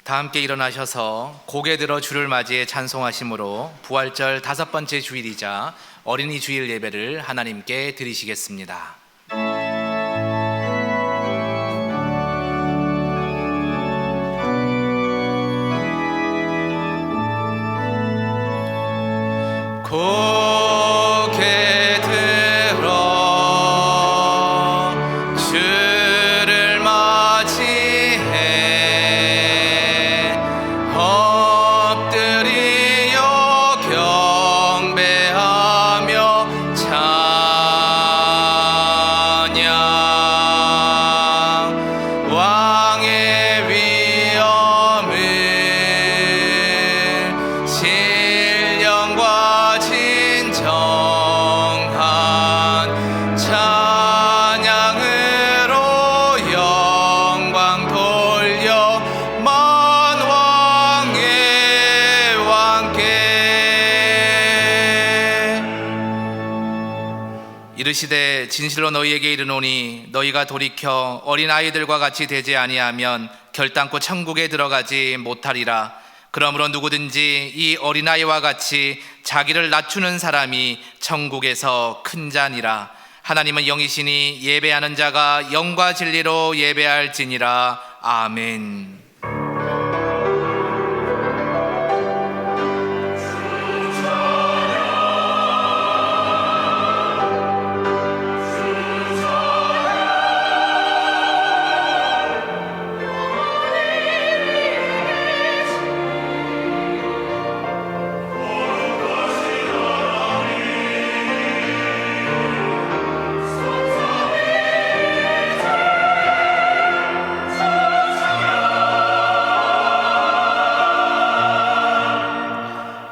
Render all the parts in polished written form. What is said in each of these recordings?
다 함께 일어나셔서 고개 들어 주를 맞이해 찬송하심으로 부활절 5번째 주일이자 어린이 주일 예배를 하나님께 드리시겠습니다. 고개 들어 주를 맞이해 엎드리어 경배하며 찬양 왕의 위엄을 신령과 진정한 찬양으로 영광 돌려 만왕의 왕께 이르시되 진실로 너희에게 이르노니 너희가 돌이켜 어린아이들과 같이 되지 아니하면 결단코 천국에 들어가지 못하리라. 그러므로 누구든지 이 어린아이와 같이 자기를 낮추는 사람이 천국에서 큰 자니라. 하나님은 영이시니 예배하는 자가 영과 진리로 예배할지니라. 아멘.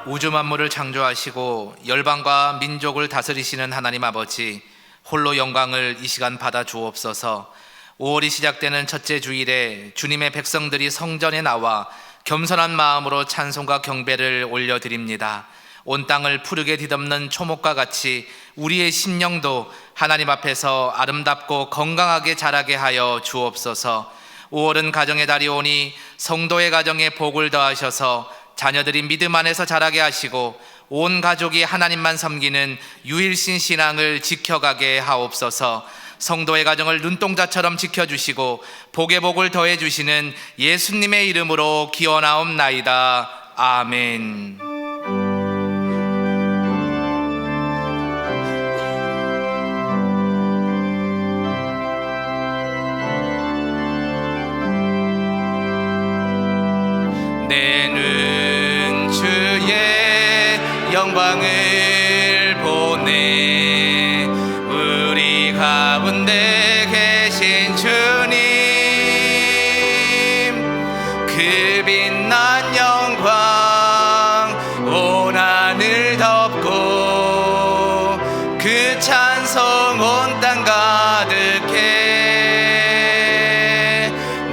우주 만물을 창조하시고 열방과 민족을 다스리시는 하나님 아버지, 홀로 영광을 이 시간 받아 주옵소서. 5월이 시작되는 첫째 주일에 주님의 백성들이 성전에 나와 겸손한 마음으로 찬송과 경배를 올려드립니다. 온 땅을 푸르게 뒤덮는 초목과 같이 우리의 심령도 하나님 앞에서 아름답고 건강하게 자라게 하여 주옵소서. 5월은 가정의 달이 오니 성도의 가정에 복을 더하셔서 자녀들이 믿음 안에서 자라게 하시고 온 가족이 하나님만 섬기는 유일신 신앙을 지켜가게 하옵소서. 성도의 가정을 눈동자처럼 지켜주시고 복의 복을 더해주시는 예수님의 이름으로 기원하옵나이다. 아멘. 내는 주의 영광을 보내 우리 가운데 계신 주님 그 빛난 영광 온 하늘 덮고 그 찬송 온 땅 가득해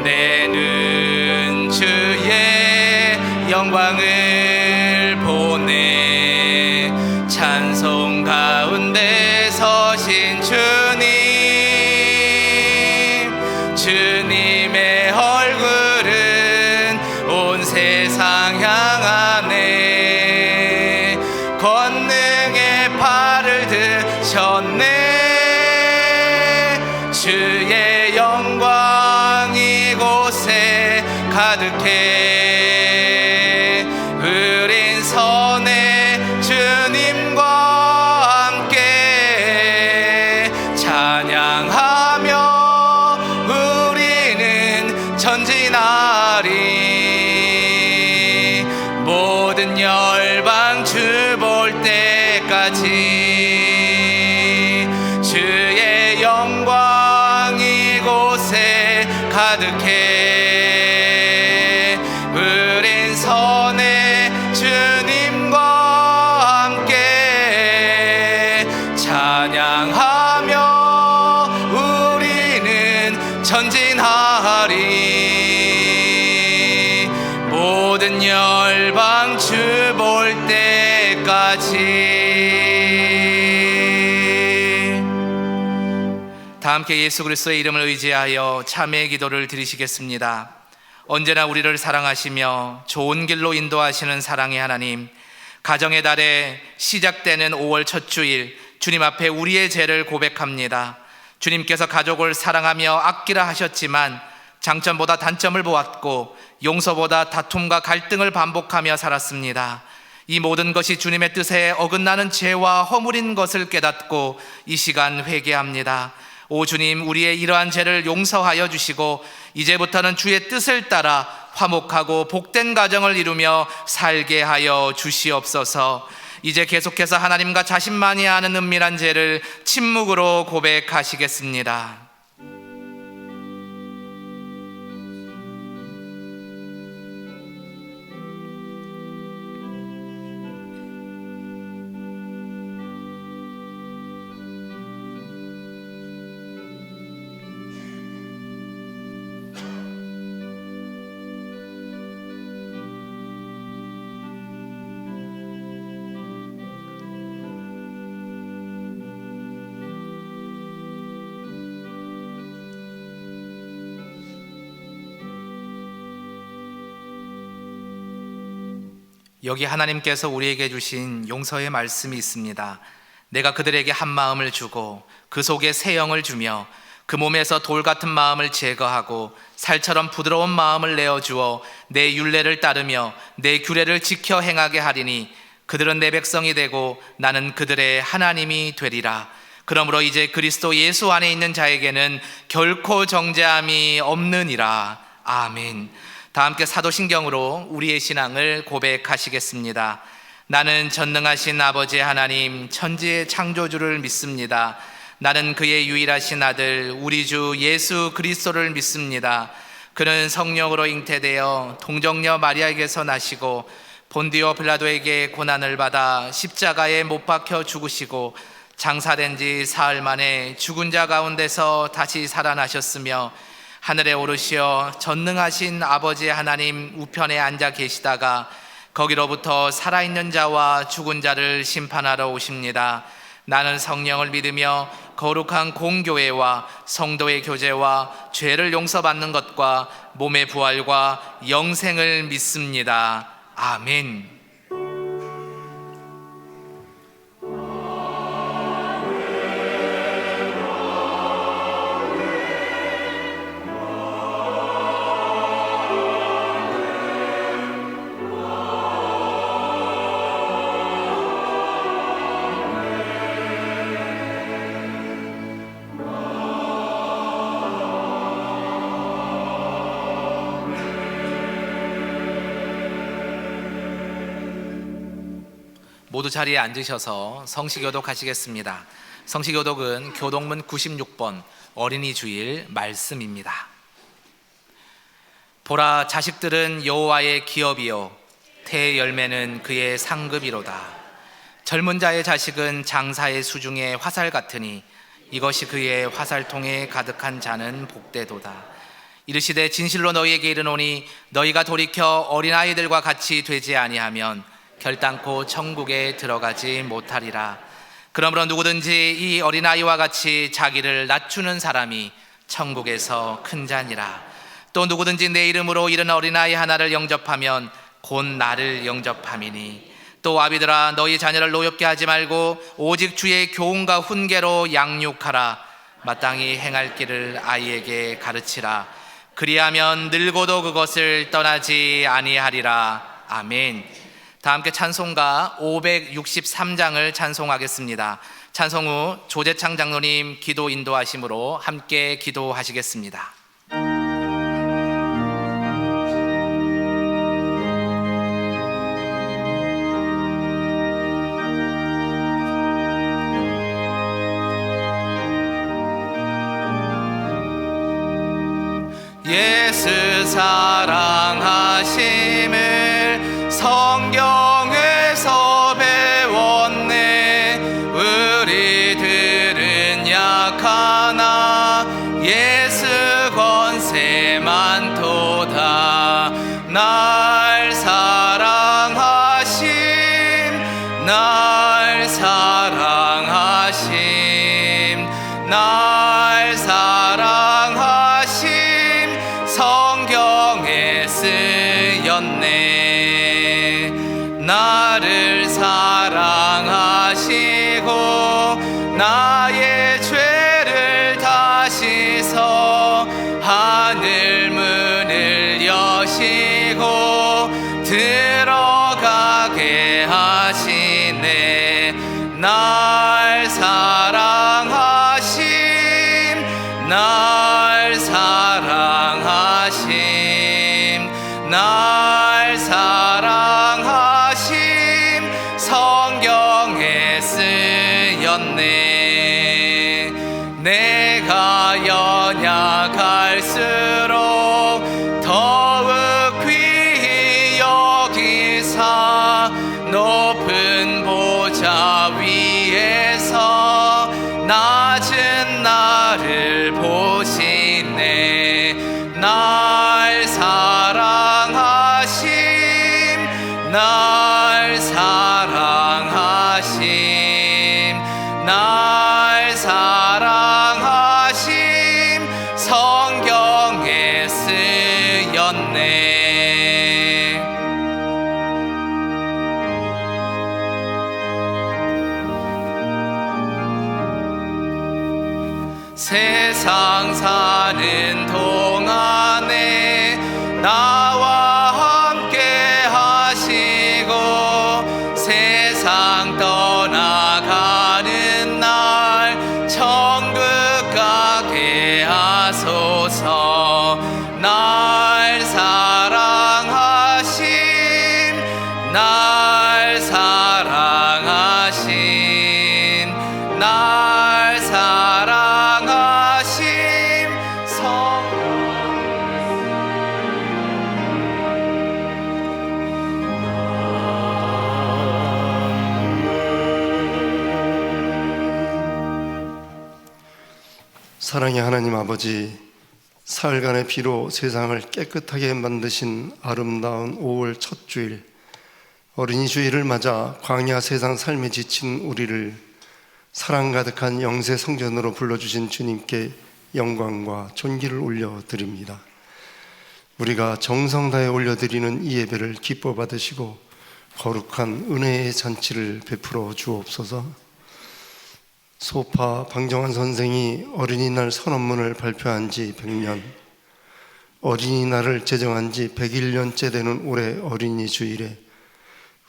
내는 주의 영광을 보내 찬송 가운데 서신 주님의 얼굴은 온 세상 향하네 권능의 팔을 드셨네 주의 영광 이곳에 가득해 우린 선의 주님과 함께 찬양하며 우리는 전진하리 모든 열방 주 볼 때까지 주의 영광 이곳에 가득해 우린 선의 주님과 함께 찬양하며 우리는 전진하리 모든 열방 주 볼 때까지. 다 함께 예수 그리스도의 이름을 의지하여 참회의 기도를 드리시겠습니다. 언제나 우리를 사랑하시며 좋은 길로 인도하시는 사랑의 하나님, 가정의 달에 시작되는 5월 첫 주일 주님 앞에 우리의 죄를 고백합니다. 주님께서 가족을 사랑하며 아끼라 하셨지만 장점보다 단점을 보았고 용서보다 다툼과 갈등을 반복하며 살았습니다. 이 모든 것이 주님의 뜻에 어긋나는 죄와 허물인 것을 깨닫고 이 시간 회개합니다. 오 주님, 우리의 이러한 죄를 용서하여 주시고 이제부터는 주의 뜻을 따라 화목하고 복된 가정을 이루며 살게 하여 주시옵소서. 이제 계속해서 하나님과 자신만이 아는 은밀한 죄를 침묵으로 고백하시겠습니다. 여기 하나님께서 우리에게 주신 용서의 말씀이 있습니다. 내가 그들에게 한 마음을 주고 그 속에 새 영을 주며 그 몸에서 돌 같은 마음을 제거하고 살처럼 부드러운 마음을 내어주어 내 율례를 따르며 내 규례를 지켜 행하게 하리니 그들은 내 백성이 되고 나는 그들의 하나님이 되리라. 그러므로 이제 그리스도 예수 안에 있는 자에게는 결코 정죄함이 없느니라. 아멘. 다 함께 사도신경으로 우리의 신앙을 고백하시겠습니다. 나는 전능하신 아버지 하나님 천지의 창조주를 믿습니다. 나는 그의 유일하신 아들 우리 주 예수 그리스도를 믿습니다. 그는 성령으로 잉태되어 동정녀 마리아에게서 나시고 본디오 빌라도에게 고난을 받아 십자가에 못 박혀 죽으시고 장사된 지 사흘 만에 죽은 자 가운데서 다시 살아나셨으며 하늘에 오르시어 전능하신 아버지 하나님 우편에 앉아 계시다가 거기로부터 살아있는 자와 죽은 자를 심판하러 오십니다. 나는 성령을 믿으며 거룩한 공교회와 성도의 교제와 죄를 용서받는 것과 몸의 부활과 영생을 믿습니다. 아멘. 모두 자리에 앉으셔서 성시교독 하시겠습니다. 성시교독은 교독문 96번 어린이 주일 말씀입니다. 보라, 자식들은 여호와의 기업이요 태의 열매는 그의 상급이로다. 젊은 자의 자식은 장사의 수중에 화살 같으니 이것이 그의 화살통에 가득한 자는 복되도다. 이르시되 진실로 너희에게 이르노니 너희가 돌이켜 어린아이들과 같이 되지 아니하면 결단코 천국에 들어가지 못하리라. 그러므로 누구든지 이 어린아이와 같이 자기를 낮추는 사람이 천국에서 큰 자니라. 또 누구든지 내 이름으로 이른 어린아이 하나를 영접하면 곧 나를 영접함이니. 또 아비들아, 너희 자녀를 노엽게 하지 말고 오직 주의 교훈과 훈계로 양육하라. 마땅히 행할 길을 아이에게 가르치라. 그리하면 늙어도 그것을 떠나지 아니하리라. 아멘. 다 함께 찬송가 563장을 찬송하겠습니다. 찬송 후 조재창 장로님 기도 인도하심으로 함께 기도하시겠습니다. 예수 사랑하심을 성경에서 배웠네. 우리들은 약하나 예수 권세 많도다. 날 사랑하심, 날 사랑하심, 날 사랑하심 성경에 나를 사랑하시고 나의 죄를 다 씻어 하늘 문을 여시고 들어가게 하시네. 날 사랑하심, 날 사랑하심, 날 사랑하심, 성경에 쓰였네. 내가 연약할수록 더욱 귀히 여기사 높은 보좌 위에서 낮은 나를 보시네. 날 사랑하심, 날 사랑하심, 날 사랑하심, 성경에 쓰였네. 세상 사는 동안에 나와 함께 하시고 세상 떠나가는 날 천국 가게 하소서. 날 사랑하심, 날 사랑하심, 날 사랑하심, 사랑의 하나님 아버지, 사흘간의 피로 세상을 깨끗하게 만드신 아름다운 5월 첫 주일, 어린이 주일을 맞아 광야 세상 삶에 지친 우리를 사랑 가득한 영세 성전으로 불러주신 주님께 영광과 존귀를 올려드립니다. 우리가 정성 다해 올려드리는 이 예배를 기뻐 받으시고 거룩한 은혜의 잔치를 베풀어 주옵소서. 소파 방정환 선생이 어린이날 선언문을 발표한 지 100년, 어린이날을 제정한 지 101년째 되는 올해 어린이 주일에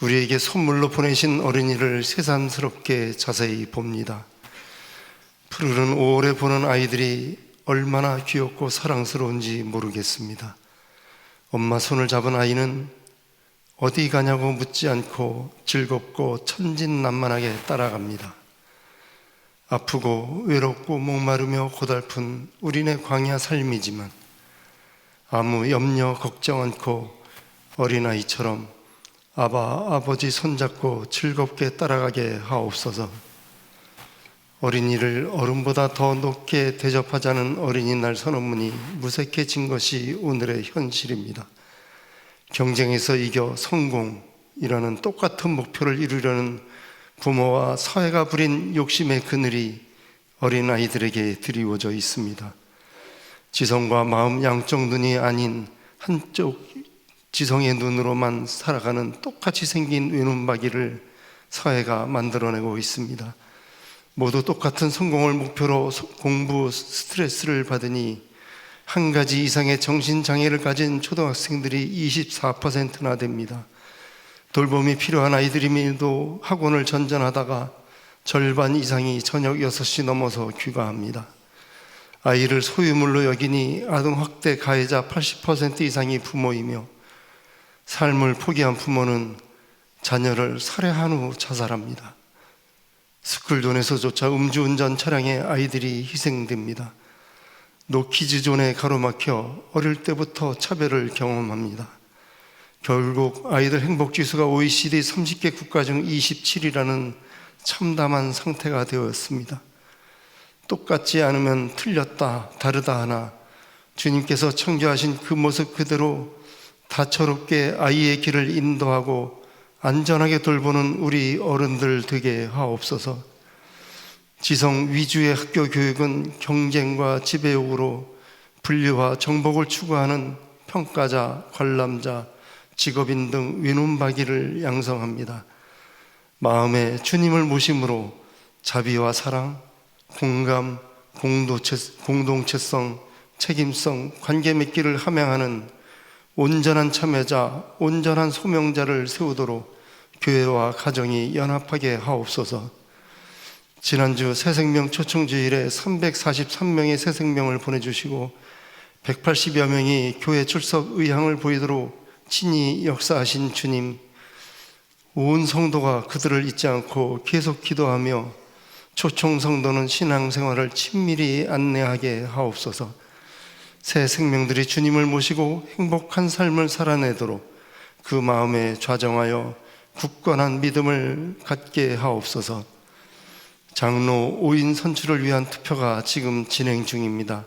우리에게 선물로 보내신 어린이를 새삼스럽게 자세히 봅니다. 푸르른 5월에 보는 아이들이 얼마나 귀엽고 사랑스러운지 모르겠습니다. 엄마 손을 잡은 아이는 어디 가냐고 묻지 않고 즐겁고 천진난만하게 따라갑니다. 아프고 외롭고 목마르며 고달픈 우리네 광야 삶이지만 아무 염려 걱정 않고 어린아이처럼 아바 아버지 손잡고 즐겁게 따라가게 하옵소서. 어린이를 어른보다 더 높게 대접하자는 어린이날 선언문이 무색해진 것이 오늘의 현실입니다. 경쟁에서 이겨 성공이라는 똑같은 목표를 이루려는 부모와 사회가 부린 욕심의 그늘이 어린아이들에게 드리워져 있습니다. 지성과 마음 양쪽 눈이 아닌 한쪽 지성의 눈으로만 살아가는 똑같이 생긴 외눈박이를 사회가 만들어내고 있습니다. 모두 똑같은 성공을 목표로 공부 스트레스를 받으니 한 가지 이상의 정신장애를 가진 초등학생들이 24%나 됩니다. 돌봄이 필요한 아이들임에도 학원을 전전하다가 절반 이상이 저녁 6시 넘어서 귀가합니다. 아이를 소유물로 여기니 아동학대 가해자 80% 이상이 부모이며 삶을 포기한 부모는 자녀를 살해한 후 자살합니다. 스쿨존에서조차 음주운전 차량에 아이들이 희생됩니다. 노키즈존에 가로막혀 어릴 때부터 차별을 경험합니다. 결국 아이들 행복지수가 OECD 30개 국가 중 27이라는 참담한 상태가 되었습니다. 똑같지 않으면 틀렸다, 다르다 하나 주님께서 창조하신 그 모습 그대로 다채롭게 아이의 길을 인도하고 안전하게 돌보는 우리 어른들 되게 하옵소서. 지성 위주의 학교 교육은 경쟁과 지배욕으로 분리와 정복을 추구하는 평가자, 관람자, 직업인 등 외눈박이를 양성합니다. 마음에 주님을 모심으로 자비와 사랑, 공감, 공동체성, 책임성, 관계 맺기를 함양하는 온전한 참여자, 온전한 소명자를 세우도록 교회와 가정이 연합하게 하옵소서. 지난주 새생명 초청주일에 343명의 새생명을 보내주시고 180여 명이 교회 출석 의향을 보이도록 친히 역사하신 주님, 온 성도가 그들을 잊지 않고 계속 기도하며 초청 성도는 신앙생활을 친밀히 안내하게 하옵소서. 새 생명들이 주님을 모시고 행복한 삶을 살아내도록 그 마음에 좌정하여 굳건한 믿음을 갖게 하옵소서. 장로 5인 선출을 위한 투표가 지금 진행 중입니다.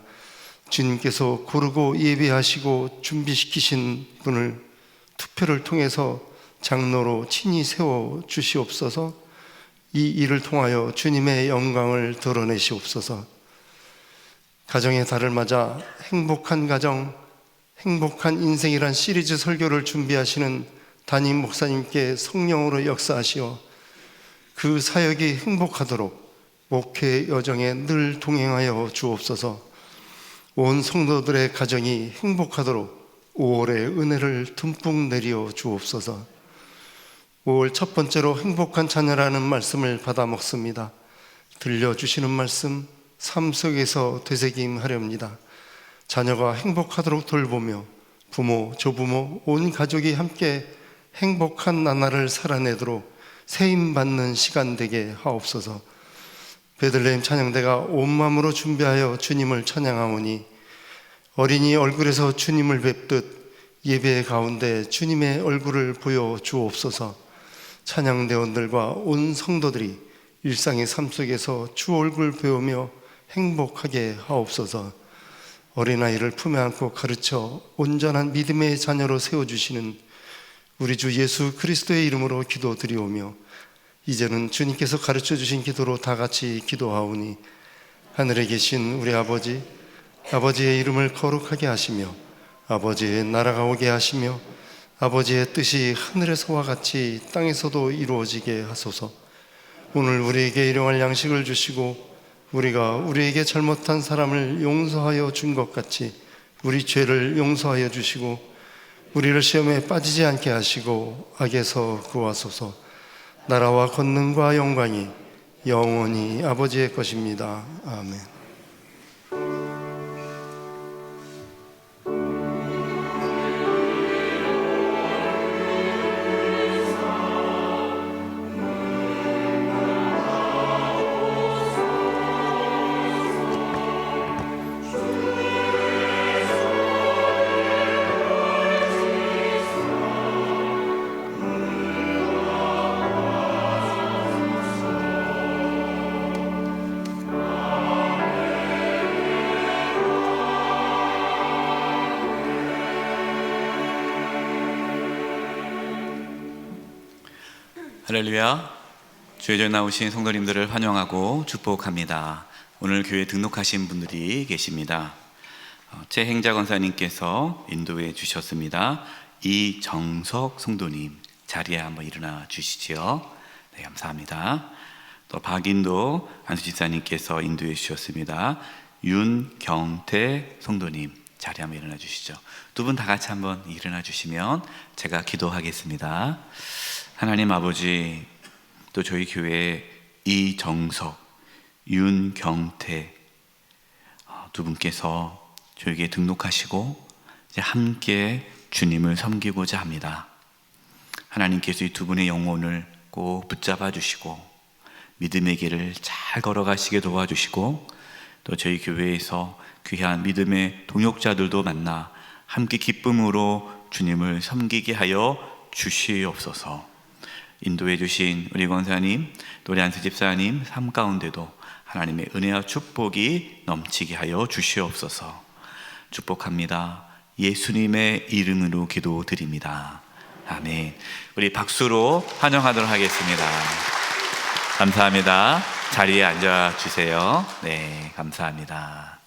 주님께서 고르고 예비하시고 준비시키신 분을 투표를 통해서 장로로 친히 세워 주시옵소서. 이 일을 통하여 주님의 영광을 드러내시옵소서. 가정의 달을 맞아 행복한 가정, 행복한 인생이란 시리즈 설교를 준비하시는 담임 목사님께 성령으로 역사하시어 그 사역이 행복하도록 목회 여정에 늘 동행하여 주옵소서. 온 성도들의 가정이 행복하도록 5월의 은혜를 듬뿍 내려 주옵소서. 5월 첫 번째로 행복한 자녀라는 말씀을 받아 먹습니다. 들려주시는 말씀 삶 속에서 되새김하렵니다. 자녀가 행복하도록 돌보며 부모, 조부모, 온 가족이 함께 행복한 나날을 살아내도록 세임받는 시간 되게 하옵소서. 베들레헴 찬양대가 온 마음으로 준비하여 주님을 찬양하오니 어린이 얼굴에서 주님을 뵙듯 예배 가운데 주님의 얼굴을 보여 주옵소서. 찬양대원들과 온 성도들이 일상의 삶 속에서 주 얼굴 배우며 행복하게 하옵소서. 어린아이를 품에 안고 가르쳐 온전한 믿음의 자녀로 세워주시는 우리 주 예수 그리스도의 이름으로 기도드리오며 이제는 주님께서 가르쳐 주신 기도로 다 같이 기도하오니 하늘에 계신 우리 아버지, 아버지의 이름을 거룩하게 하시며 아버지의 나라가 오게 하시며 아버지의 뜻이 하늘에서와 같이 땅에서도 이루어지게 하소서. 오늘 우리에게 일용할 양식을 주시고 우리가 우리에게 잘못한 사람을 용서하여 준 것 같이 우리 죄를 용서하여 주시고 우리를 시험에 빠지지 않게 하시고 악에서 구하소서. 나라와 권능과 영광이 영원히 아버지의 것입니다. 아멘. 할렐루야. 주의 나오신 성도님들을 환영하고 축복합니다. 오늘 교회 등록하신 분들이 계십니다. 최행자 권사님께서 인도해 주셨습니다. 이정석 성도님 자리에 한번 일어나 주시지요. 네, 감사합니다. 또 박인도 안수집사님께서 인도해 주셨습니다. 윤경태 성도님 자리에 한번 일어나 주시죠. 두 분 다 같이 한번 일어나 주시면 제가 기도하겠습니다. 하나님 아버지, 또 저희 교회 이정석, 윤경태 두 분께서 저에게 등록하시고 이제 함께 주님을 섬기고자 합니다. 하나님께서 이 두 분의 영혼을 꼭 붙잡아 주시고 믿음의 길을 잘 걸어가시게 도와주시고 또 저희 교회에서 귀한 믿음의 동역자들도 만나 함께 기쁨으로 주님을 섬기게 하여 주시옵소서. 인도해 주신 우리 권사님, 또 우리 안수 집사님 삶 가운데도 하나님의 은혜와 축복이 넘치게 하여 주시옵소서. 축복합니다. 예수님의 이름으로 기도드립니다. 아멘. 우리 박수로 환영하도록 하겠습니다. 감사합니다. 자리에 앉아 주세요. 네, 감사합니다.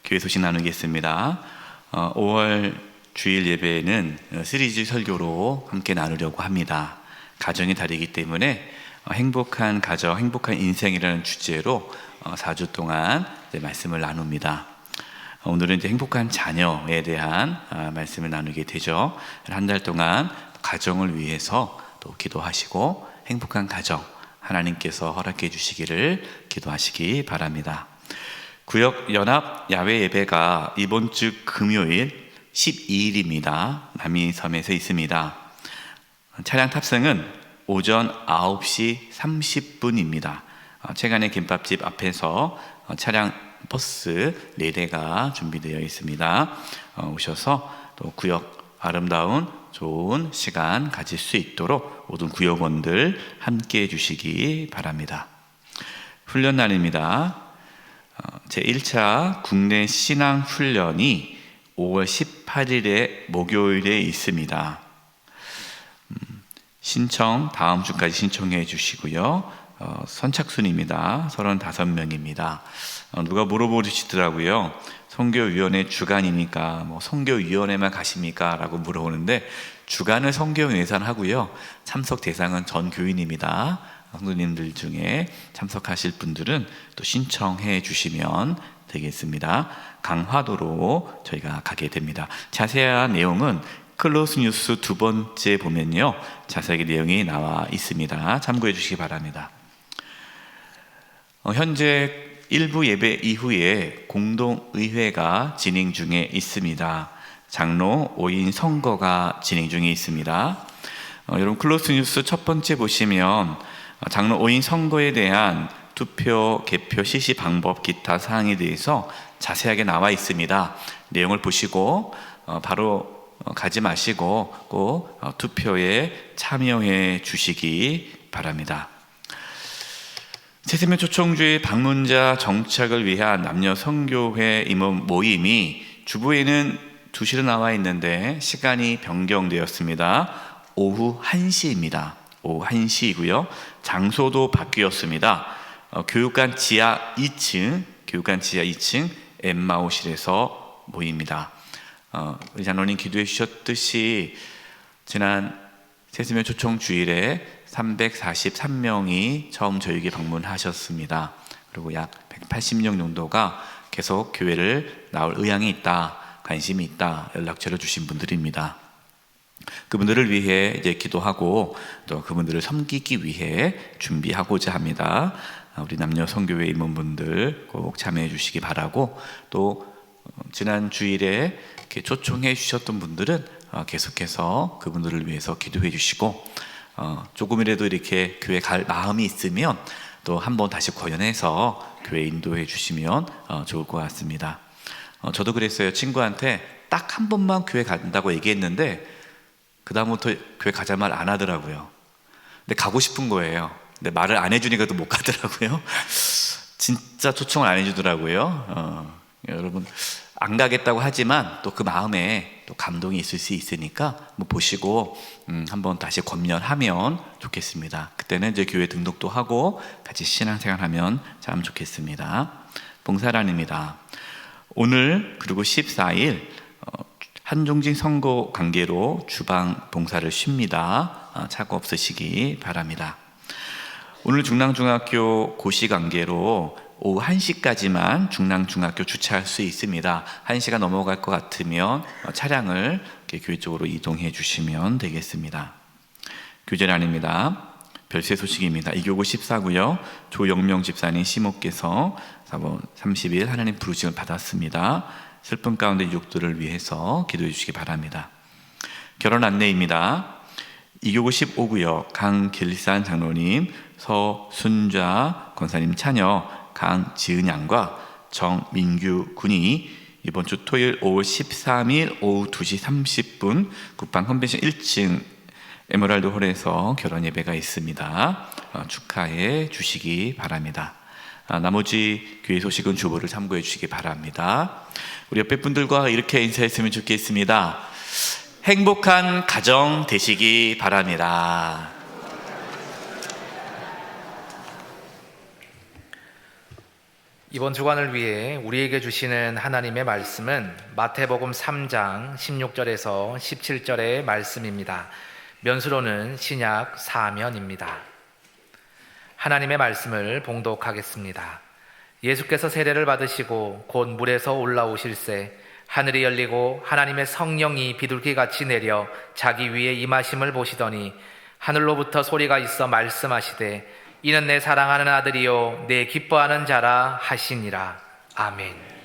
교회 소식 나누겠습니다. 5월 주일 예배는 시리즈 설교로 함께 나누려고 합니다. 가정이 다르기 때문에 행복한 가정, 행복한 인생이라는 주제로 4주 동안 말씀을 나눕니다. 오늘은 이제 행복한 자녀에 대한 말씀을 나누게 되죠. 한 달 동안 가정을 위해서 또 기도하시고 행복한 가정 하나님께서 허락해 주시기를 기도하시기 바랍니다. 구역 연합 야외 예배가 이번 주 금요일 12일입니다. 남이섬에서 있습니다. 차량 탑승은 오전 9시 30분입니다. 최간의 김밥집 앞에서 차량 버스 4대가 준비되어 있습니다. 오셔서 또 구역 아름다운 좋은 시간 가질 수 있도록 모든 구역원들 함께 해주시기 바랍니다. 훈련 날입니다. 제1차 국내 신앙훈련이 5월 18일에 목요일에 있습니다. 신청 다음 주까지 신청해 주시고요. 선착순입니다. 35명입니다. 누가 물어보시더라고요. 선교위원회 주간이니까 선교위원회만 가십니까? 라고 물어보는데 주간을 선교위원 예산하고요. 참석 대상은 전 교인입니다. 성도님들 중에 참석하실 분들은 또 신청해 주시면 되겠습니다. 강화도로 저희가 가게 됩니다. 자세한 내용은 클로스 뉴스 2번째 보면요, 자세하게 내용이 나와 있습니다. 참고해 주시기 바랍니다. 현재 일부 예배 이후에 공동의회가 진행 중에 있습니다. 장로 5인 선거가 진행 중에 있습니다. 여러분 클로스 뉴스 첫 번째 보시면 장로 5인 선거에 대한 투표, 개표, 실시 방법, 기타 사항에 대해서 자세하게 나와 있습니다. 내용을 보시고 바로 가지 마시고 꼭 투표에 참여해 주시기 바랍니다. 새세면 초청주의 방문자 정착을 위한 남녀 선교회 임원 모임이 주보에는 2시로 나와 있는데 시간이 변경되었습니다. 오후 1시입니다. 오후 1시이고요. 장소도 바뀌었습니다. 교육관 지하 2층 엠마오실에서 모입니다. 우리 장로님 기도해 주셨듯이 지난 새세면 초청 주일에 343명이 처음 저에게 방문하셨습니다. 그리고 약 180명 정도가 계속 교회를 나올 의향이 있다, 관심이 있다 연락처를 주신 분들입니다. 그분들을 위해 이제 기도하고 또 그분들을 섬기기 위해 준비하고자 합니다. 우리 남녀 선교회 임원분들 꼭 참여해 주시기 바라고, 또 지난 주일에 이렇게 초청해 주셨던 분들은 계속해서 그분들을 위해서 기도해 주시고, 조금이라도 이렇게 교회 갈 마음이 있으면 또 한번 다시 권연해서 교회 인도해 주시면 좋을 것 같습니다. 저도 그랬어요. 친구한테 딱 한 번만 교회 간다고 얘기했는데 그 다음부터 교회 가자 말 안 하더라고요. 근데 가고 싶은 거예요. 근데 말을 안 해주니까 또 못 가더라고요. 진짜 초청을 안 해주더라고요. 여러분 안 가겠다고 하지만 또 그 마음에 또 감동이 있을 수 있으니까 보시고 한번 다시 권면하면 좋겠습니다. 그때는 이제 교회 등록도 하고 같이 신앙생활하면 참 좋겠습니다. 봉사란입니다. 오늘 그리고 14일 한종진 선거 관계로 주방 봉사를 쉽니다. 착오 없으시기 바랍니다. 오늘 중랑중학교 고시 관계로 오후 1시까지만 중랑중학교 주차할 수 있습니다. 1시가 넘어갈 것 같으면 차량을 교회 쪽으로 이동해 주시면 되겠습니다. 교제란입니다. 별세 소식입니다. 이교구 14구요. 조영명 집사님 시목께서 4번 30일 하나님 부르심을 받았습니다. 슬픔 가운데 유족들을 위해서 기도해 주시기 바랍니다. 결혼 안내입니다. 이교구 15구요. 강길산 장로님, 서순자 권사님 차녀 강지은 양과 정민규 군이 이번 주 토요일 5월 13일 오후 2시 30분 국방 컨벤션 1층 에메랄드 홀에서 결혼 예배가 있습니다. 축하해 주시기 바랍니다. 나머지 교회 소식은 주보를 참고해 주시기 바랍니다. 우리 옆에 분들과 이렇게 인사했으면 좋겠습니다. 행복한 가정 되시기 바랍니다. 이번 주간을 위해 우리에게 주시는 하나님의 말씀은 마태복음 3장 16절에서 17절의 말씀입니다. 면수로는 신약 사면입니다. 하나님의 말씀을 봉독하겠습니다. 예수께서 세례를 받으시고 곧 물에서 올라오실새 하늘이 열리고 하나님의 성령이 비둘기같이 내려 자기 위에 임하심을 보시더니 하늘로부터 소리가 있어 말씀하시되 이는 내 사랑하는 아들이요 내 기뻐하는 자라 하시니라. 아멘.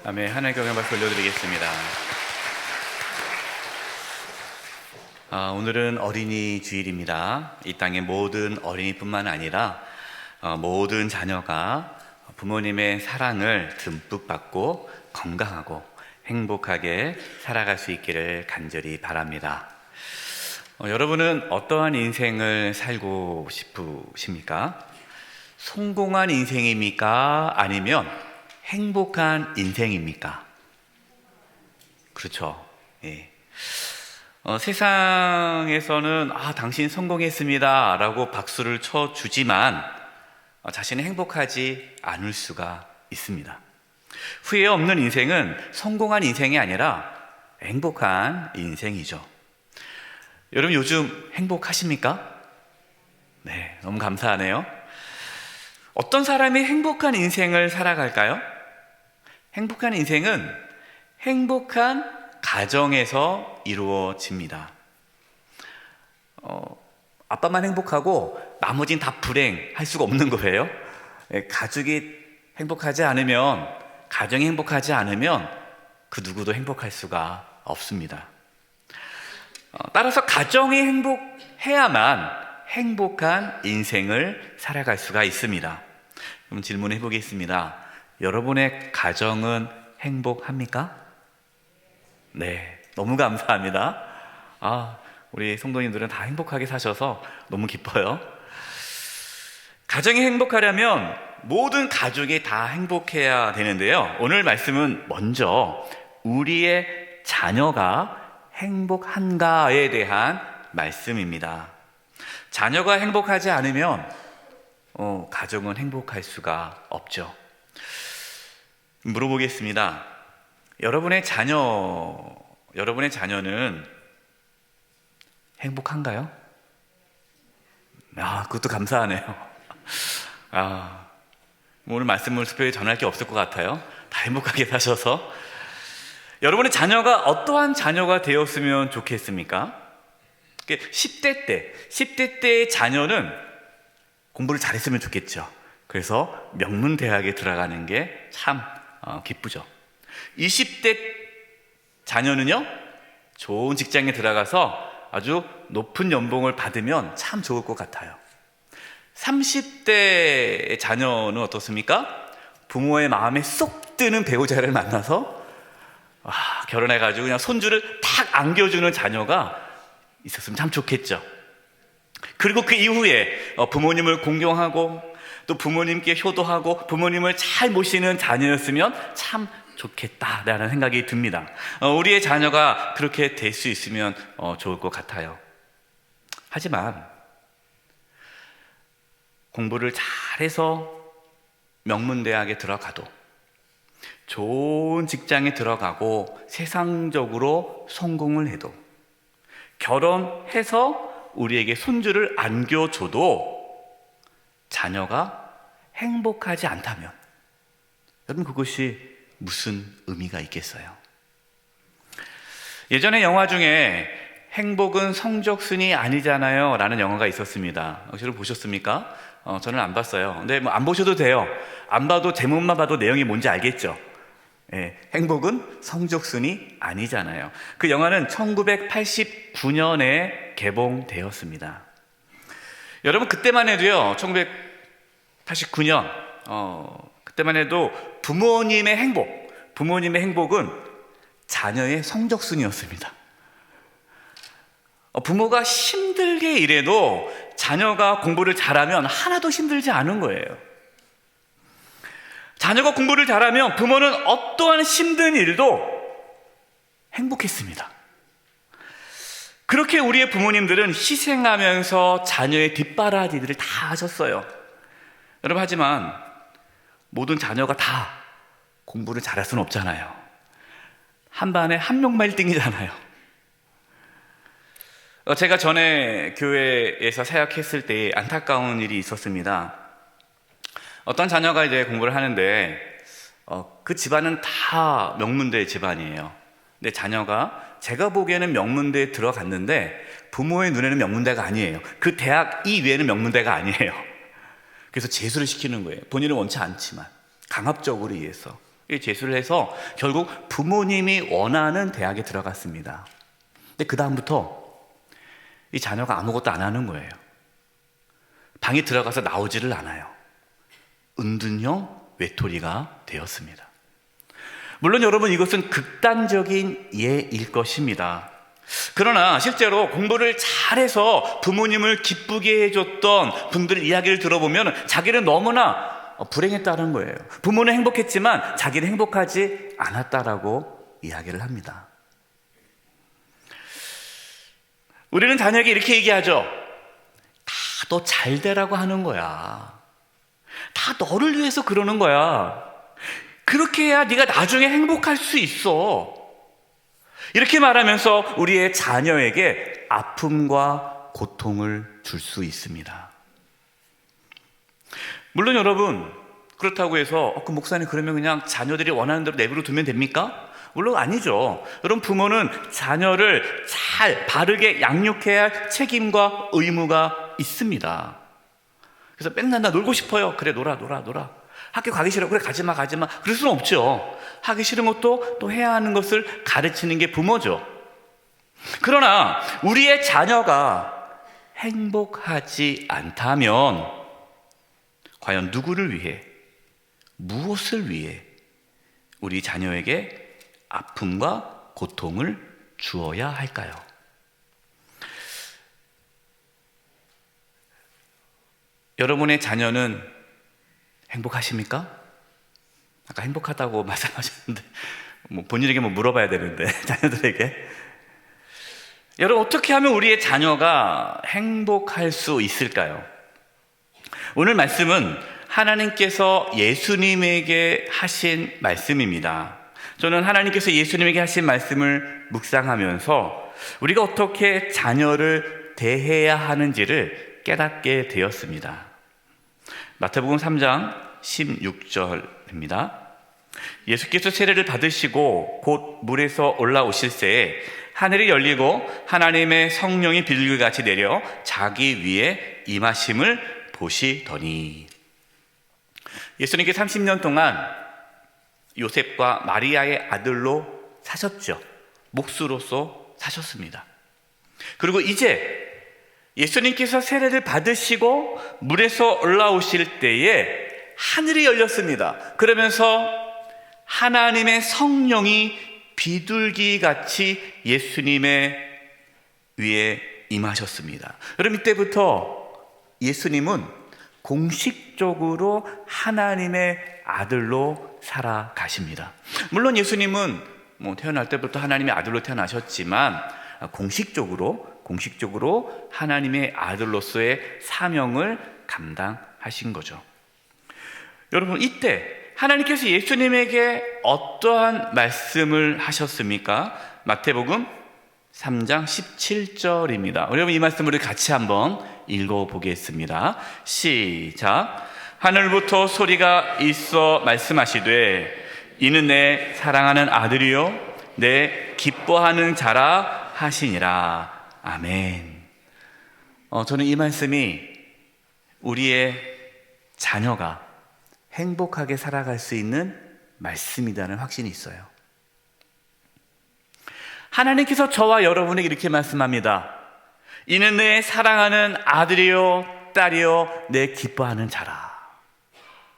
아멘. 하나님께 영광 박수 올려드리겠습니다. 오늘은 어린이 주일입니다. 이 땅의 모든 어린이뿐만 아니라 모든 자녀가 부모님의 사랑을 듬뿍 받고 건강하고 행복하게 살아갈 수 있기를 간절히 바랍니다. 여러분은 어떠한 인생을 살고 싶으십니까? 성공한 인생입니까? 아니면 행복한 인생입니까? 그렇죠. 예. 세상에서는 당신 성공했습니다 라고 박수를 쳐주지만 자신은 행복하지 않을 수가 있습니다. 후회 없는 인생은 성공한 인생이 아니라 행복한 인생이죠. 여러분 요즘 행복하십니까? 네, 너무 감사하네요. 어떤 사람이 행복한 인생을 살아갈까요? 행복한 인생은 행복한 가정에서 이루어집니다. 아빠만 행복하고 나머지는 다 불행할 수가 없는 거예요. 가족이 행복하지 않으면, 가정이 행복하지 않으면 그 누구도 행복할 수가 없습니다. 따라서 가정이 행복해야만 행복한 인생을 살아갈 수가 있습니다. 그럼 질문해 보겠습니다. 여러분의 가정은 행복합니까? 네, 너무 감사합니다. 우리 성도님들은 다 행복하게 사셔서 너무 기뻐요. 가정이 행복하려면 모든 가족이 다 행복해야 되는데요. 오늘 말씀은 먼저 우리의 자녀가 행복한가에 대한 말씀입니다. 자녀가 행복하지 않으면 가정은 행복할 수가 없죠. 물어보겠습니다. 여러분의 자녀는 행복한가요? 그것도 감사하네요. 오늘 말씀을 특별히 전할 게 없을 것 같아요. 다 행복하게 사셔서. 여러분의 자녀가 어떠한 자녀가 되었으면 좋겠습니까? 10대 때의 자녀는 공부를 잘했으면 좋겠죠. 그래서 명문대학에 들어가는 게 참 기쁘죠. 20대 자녀는요, 좋은 직장에 들어가서 아주 높은 연봉을 받으면 참 좋을 것 같아요. 30대 자녀는 어떻습니까? 부모의 마음에 쏙 드는 배우자를 만나서 결혼해가지고 그냥 손주를 탁 안겨주는 자녀가 있었으면 참 좋겠죠. 그리고 그 이후에 부모님을 공경하고 또 부모님께 효도하고 부모님을 잘 모시는 자녀였으면 참 좋겠다라는 생각이 듭니다. 우리의 자녀가 그렇게 될 수 있으면 좋을 것 같아요. 하지만 공부를 잘해서 명문대학에 들어가도, 좋은 직장에 들어가고 세상적으로 성공을 해도, 결혼해서 우리에게 손주를 안겨줘도 자녀가 행복하지 않다면 여러분 그것이 무슨 의미가 있겠어요? 예전에 영화 중에 행복은 성적순이 아니잖아요 라는 영화가 있었습니다. 혹시 보셨습니까? 저는 안 봤어요. 근데 안 보셔도 돼요. 안 봐도 제목만 봐도 내용이 뭔지 알겠죠? 행복은 성적순이 아니잖아요. 그 영화는 1989년에 개봉되었습니다. 여러분 그때만 해도요, 1989년 그때만 해도 부모님의 행복은 자녀의 성적순이었습니다. 부모가 힘들게 일해도 자녀가 공부를 잘하면 하나도 힘들지 않은 거예요. 자녀가 공부를 잘하면 부모는 어떠한 힘든 일도 행복했습니다. 그렇게 우리의 부모님들은 희생하면서 자녀의 뒷바라지들을 다 하셨어요. 여러분, 하지만 모든 자녀가 다 공부를 잘할 수는 없잖아요. 한 반에 한 명만 1등이잖아요. 제가 전에 교회에서 사역했을 때 안타까운 일이 있었습니다. 어떤 자녀가 이제 공부를 하는데 그 집안은 다 명문대 집안이에요. 근데 자녀가 제가 보기에는 명문대에 들어갔는데 부모의 눈에는 명문대가 아니에요. 그 대학 이외에는 명문대가 아니에요. 그래서 재수를 시키는 거예요. 본인은 원치 않지만 강압적으로 위해서. 재수를 해서 결국 부모님이 원하는 대학에 들어갔습니다. 근데 그 다음부터 이 자녀가 아무것도 안 하는 거예요. 방에 들어가서 나오지를 않아요. 은둔형 외톨이가 되었습니다. 물론 여러분, 이것은 극단적인 예일 것입니다. 그러나 실제로 공부를 잘해서 부모님을 기쁘게 해줬던 분들의 이야기를 들어보면 자기는 너무나 불행했다는 거예요. 부모는 행복했지만 자기는 행복하지 않았다라고 이야기를 합니다. 우리는 자녀에게 이렇게 얘기하죠. 다 너 잘 되라고 하는 거야. 다 너를 위해서 그러는 거야. 그렇게 해야 네가 나중에 행복할 수 있어. 이렇게 말하면서 우리의 자녀에게 아픔과 고통을 줄 수 있습니다. 물론 여러분, 그렇다고 해서 그 목사님, 그러면 그냥 자녀들이 원하는 대로 내버려 두면 됩니까? 물론 아니죠. 여러분, 부모는 자녀를 잘 바르게 양육해야 할 책임과 의무가 있습니다. 그래서 맨날 나 놀고 싶어요. 그래, 놀아. 학교 가기 싫어. 그래, 가지마. 그럴 수는 없죠. 하기 싫은 것도 또 해야 하는 것을 가르치는 게 부모죠. 그러나 우리의 자녀가 행복하지 않다면 과연 누구를 위해, 무엇을 위해 우리 자녀에게 아픔과 고통을 주어야 할까요? 여러분의 자녀는 행복하십니까? 아까 행복하다고 말씀하셨는데 본인에게 물어봐야 되는데 자녀들에게. 여러분, 어떻게 하면 우리의 자녀가 행복할 수 있을까요? 오늘 말씀은 하나님께서 예수님에게 하신 말씀입니다. 저는 하나님께서 예수님에게 하신 말씀을 묵상하면서 우리가 어떻게 자녀를 대해야 하는지를 깨닫게 되었습니다. 마태복음 3장 16절입니다. 예수께서 세례를 받으시고 곧 물에서 올라오실새에 하늘이 열리고 하나님의 성령이 비둘기같이 내려 자기 위에 임하심을 보시더니. 예수님께 30년 동안 요셉과 마리아의 아들로 사셨죠. 목수로서 사셨습니다. 그리고 이제 예수님께서 세례를 받으시고 물에서 올라오실 때에 하늘이 열렸습니다. 그러면서 하나님의 성령이 비둘기같이 예수님의 위에 임하셨습니다. 여러분, 이때부터 예수님은 공식적으로 하나님의 아들로 살아가십니다. 물론 예수님은 태어날 때부터 하나님의 아들로 태어나셨지만 공식적으로 하나님의 아들로서의 사명을 감당하신 거죠. 여러분, 이때 하나님께서 예수님에게 어떠한 말씀을 하셨습니까? 마태복음 3장 17절입니다. 여러분, 이 말씀을 같이 한번 읽어보겠습니다. 시작. 하늘부터 소리가 있어 말씀하시되 이는 내 사랑하는 아들이요 내 기뻐하는 자라 하시니라. 아멘. 저는 이 말씀이 우리의 자녀가 행복하게 살아갈 수 있는 말씀이라는 확신이 있어요. 하나님께서 저와 여러분에게 이렇게 말씀합니다. 이는 내 사랑하는 아들이요 딸이요 내 기뻐하는 자라.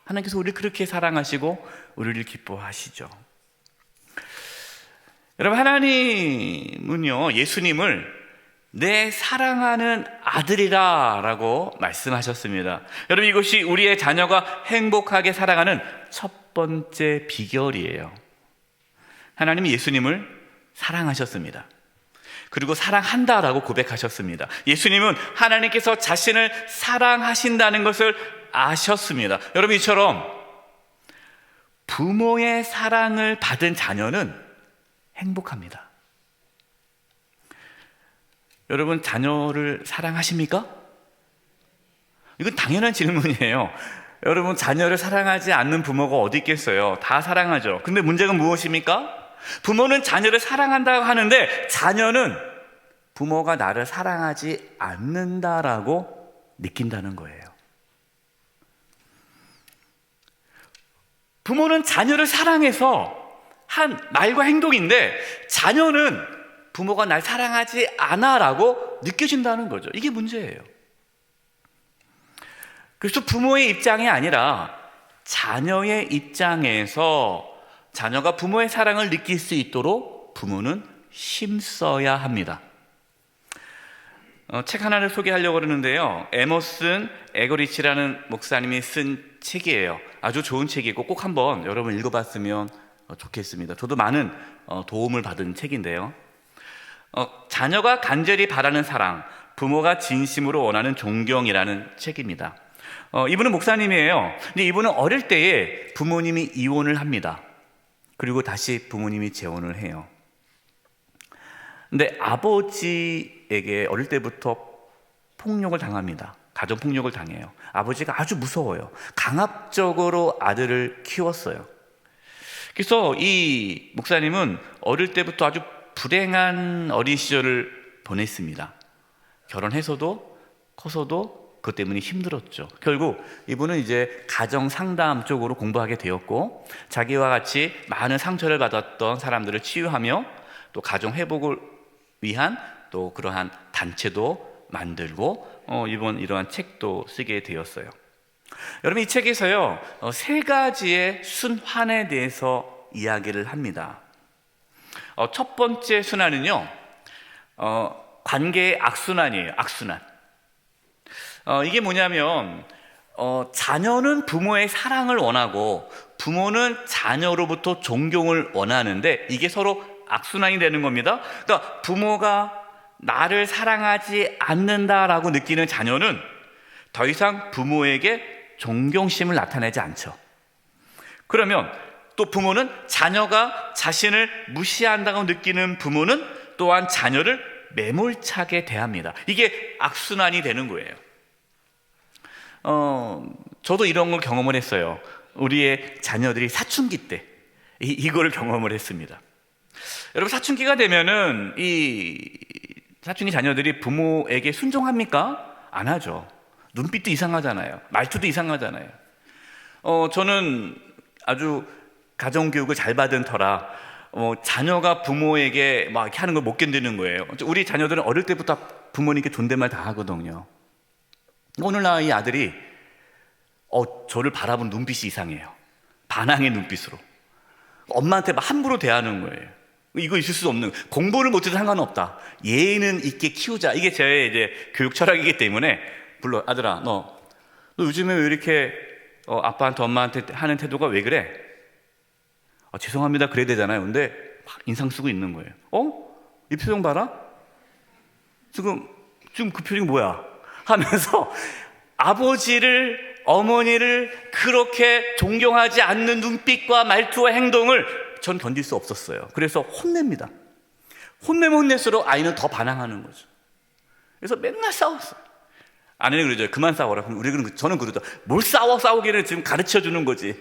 하나님께서 우리를 그렇게 사랑하시고 우리를 기뻐하시죠. 여러분, 하나님은요 예수님을 내 사랑하는 아들이라 라고 말씀하셨습니다. 여러분, 이것이 우리의 자녀가 행복하게 살아가는 첫 번째 비결이에요. 하나님이 예수님을 사랑하셨습니다. 그리고 사랑한다라고 고백하셨습니다. 예수님은 하나님께서 자신을 사랑하신다는 것을 아셨습니다. 여러분, 이처럼 부모의 사랑을 받은 자녀는 행복합니다. 여러분, 자녀를 사랑하십니까? 이건 당연한 질문이에요. 여러분, 자녀를 사랑하지 않는 부모가 어디 있겠어요? 다 사랑하죠. 근데 문제가 무엇입니까? 부모는 자녀를 사랑한다고 하는데 자녀는 부모가 나를 사랑하지 않는다라고 느낀다는 거예요. 부모는 자녀를 사랑해서 한 말과 행동인데 자녀는 부모가 날 사랑하지 않아라고 느껴진다는 거죠. 이게 문제예요. 그래서 부모의 입장이 아니라 자녀의 입장에서 자녀가 부모의 사랑을 느낄 수 있도록 부모는 힘써야 합니다. 책 하나를 소개하려고 그러는데요. 에머슨 에거리치라는 목사님이 쓴 책이에요. 아주 좋은 책이고 꼭 한번 여러분 읽어봤으면 좋겠습니다. 저도 많은 도움을 받은 책인데요. 자녀가 간절히 바라는 사랑, 부모가 진심으로 원하는 존경이라는 책입니다. 이분은 목사님이에요. 근데 이분은 어릴 때에 부모님이 이혼을 합니다. 그리고 다시 부모님이 재혼을 해요. 근데 아버지에게 어릴 때부터 폭력을 당합니다. 가정폭력을 당해요. 아버지가 아주 무서워요. 강압적으로 아들을 키웠어요. 그래서 이 목사님은 어릴 때부터 아주 불행한 어린 시절을 보냈습니다. 결혼해서도 커서도 그것 때문에 힘들었죠. 결국 이분은 이제 가정 상담 쪽으로 공부하게 되었고 자기와 같이 많은 상처를 받았던 사람들을 치유하며 또 가정 회복을 위한 또 그러한 단체도 만들고 이러한 책도 쓰게 되었어요. 여러분 이 책에서요 3가지의 순환에 대해서 이야기를 합니다. 첫 번째 순환은요 관계의 악순환이에요. 악순환. 이게 뭐냐면 자녀는 부모의 사랑을 원하고 부모는 자녀로부터 존경을 원하는데 이게 서로 악순환이 되는 겁니다. 그러니까 부모가 나를 사랑하지 않는다라고 느끼는 자녀는 더 이상 부모에게 존경심을 나타내지 않죠. 그러면 또 부모는 자녀가 자신을 무시한다고 느끼는 부모는 또한 자녀를 매몰차게 대합니다. 이게 악순환이 되는 거예요. 저도 이런 걸 경험을 했어요. 우리의 자녀들이 사춘기 때 이거를 경험을 했습니다. 여러분 사춘기가 되면은 이 사춘기 자녀들이 부모에게 순종합니까? 안 하죠. 눈빛도 이상하잖아요. 말투도 이상하잖아요. 저는 아주 가정교육을 잘 받은 터라 자녀가 부모에게 막 이렇게 하는 걸 못 견디는 거예요. 우리 자녀들은 어릴 때부터 부모님께 존댓말 다 하거든요. 오늘날 이 아들이 저를 바라보는 눈빛이 이상해요. 반항의 눈빛으로 엄마한테 막 함부로 대하는 거예요. 이거 있을 수 없는, 공부를 못해도 상관없다, 예의는 있게 키우자, 이게 제 이제 교육 철학이기 때문에 불러 아들아 너 요즘에 왜 이렇게 아빠한테 엄마한테 하는 태도가 왜 그래? 죄송합니다 그래야 되잖아요. 근데 막 인상 쓰고 있는 거예요. 이 표정 봐라. 지금 그 표정이 뭐야? 하면서 아버지를 어머니를 그렇게 존경하지 않는 눈빛과 말투와 행동을 전 견딜 수 없었어요. 그래서 혼냅니다. 혼내면 혼낼수록 아이는 더 반항하는 거죠. 그래서 맨날 싸웠어요. 아내는 그러죠. 그만 싸워라. 저는 그러죠. 뭘 싸우기는 지금 가르쳐 주는 거지.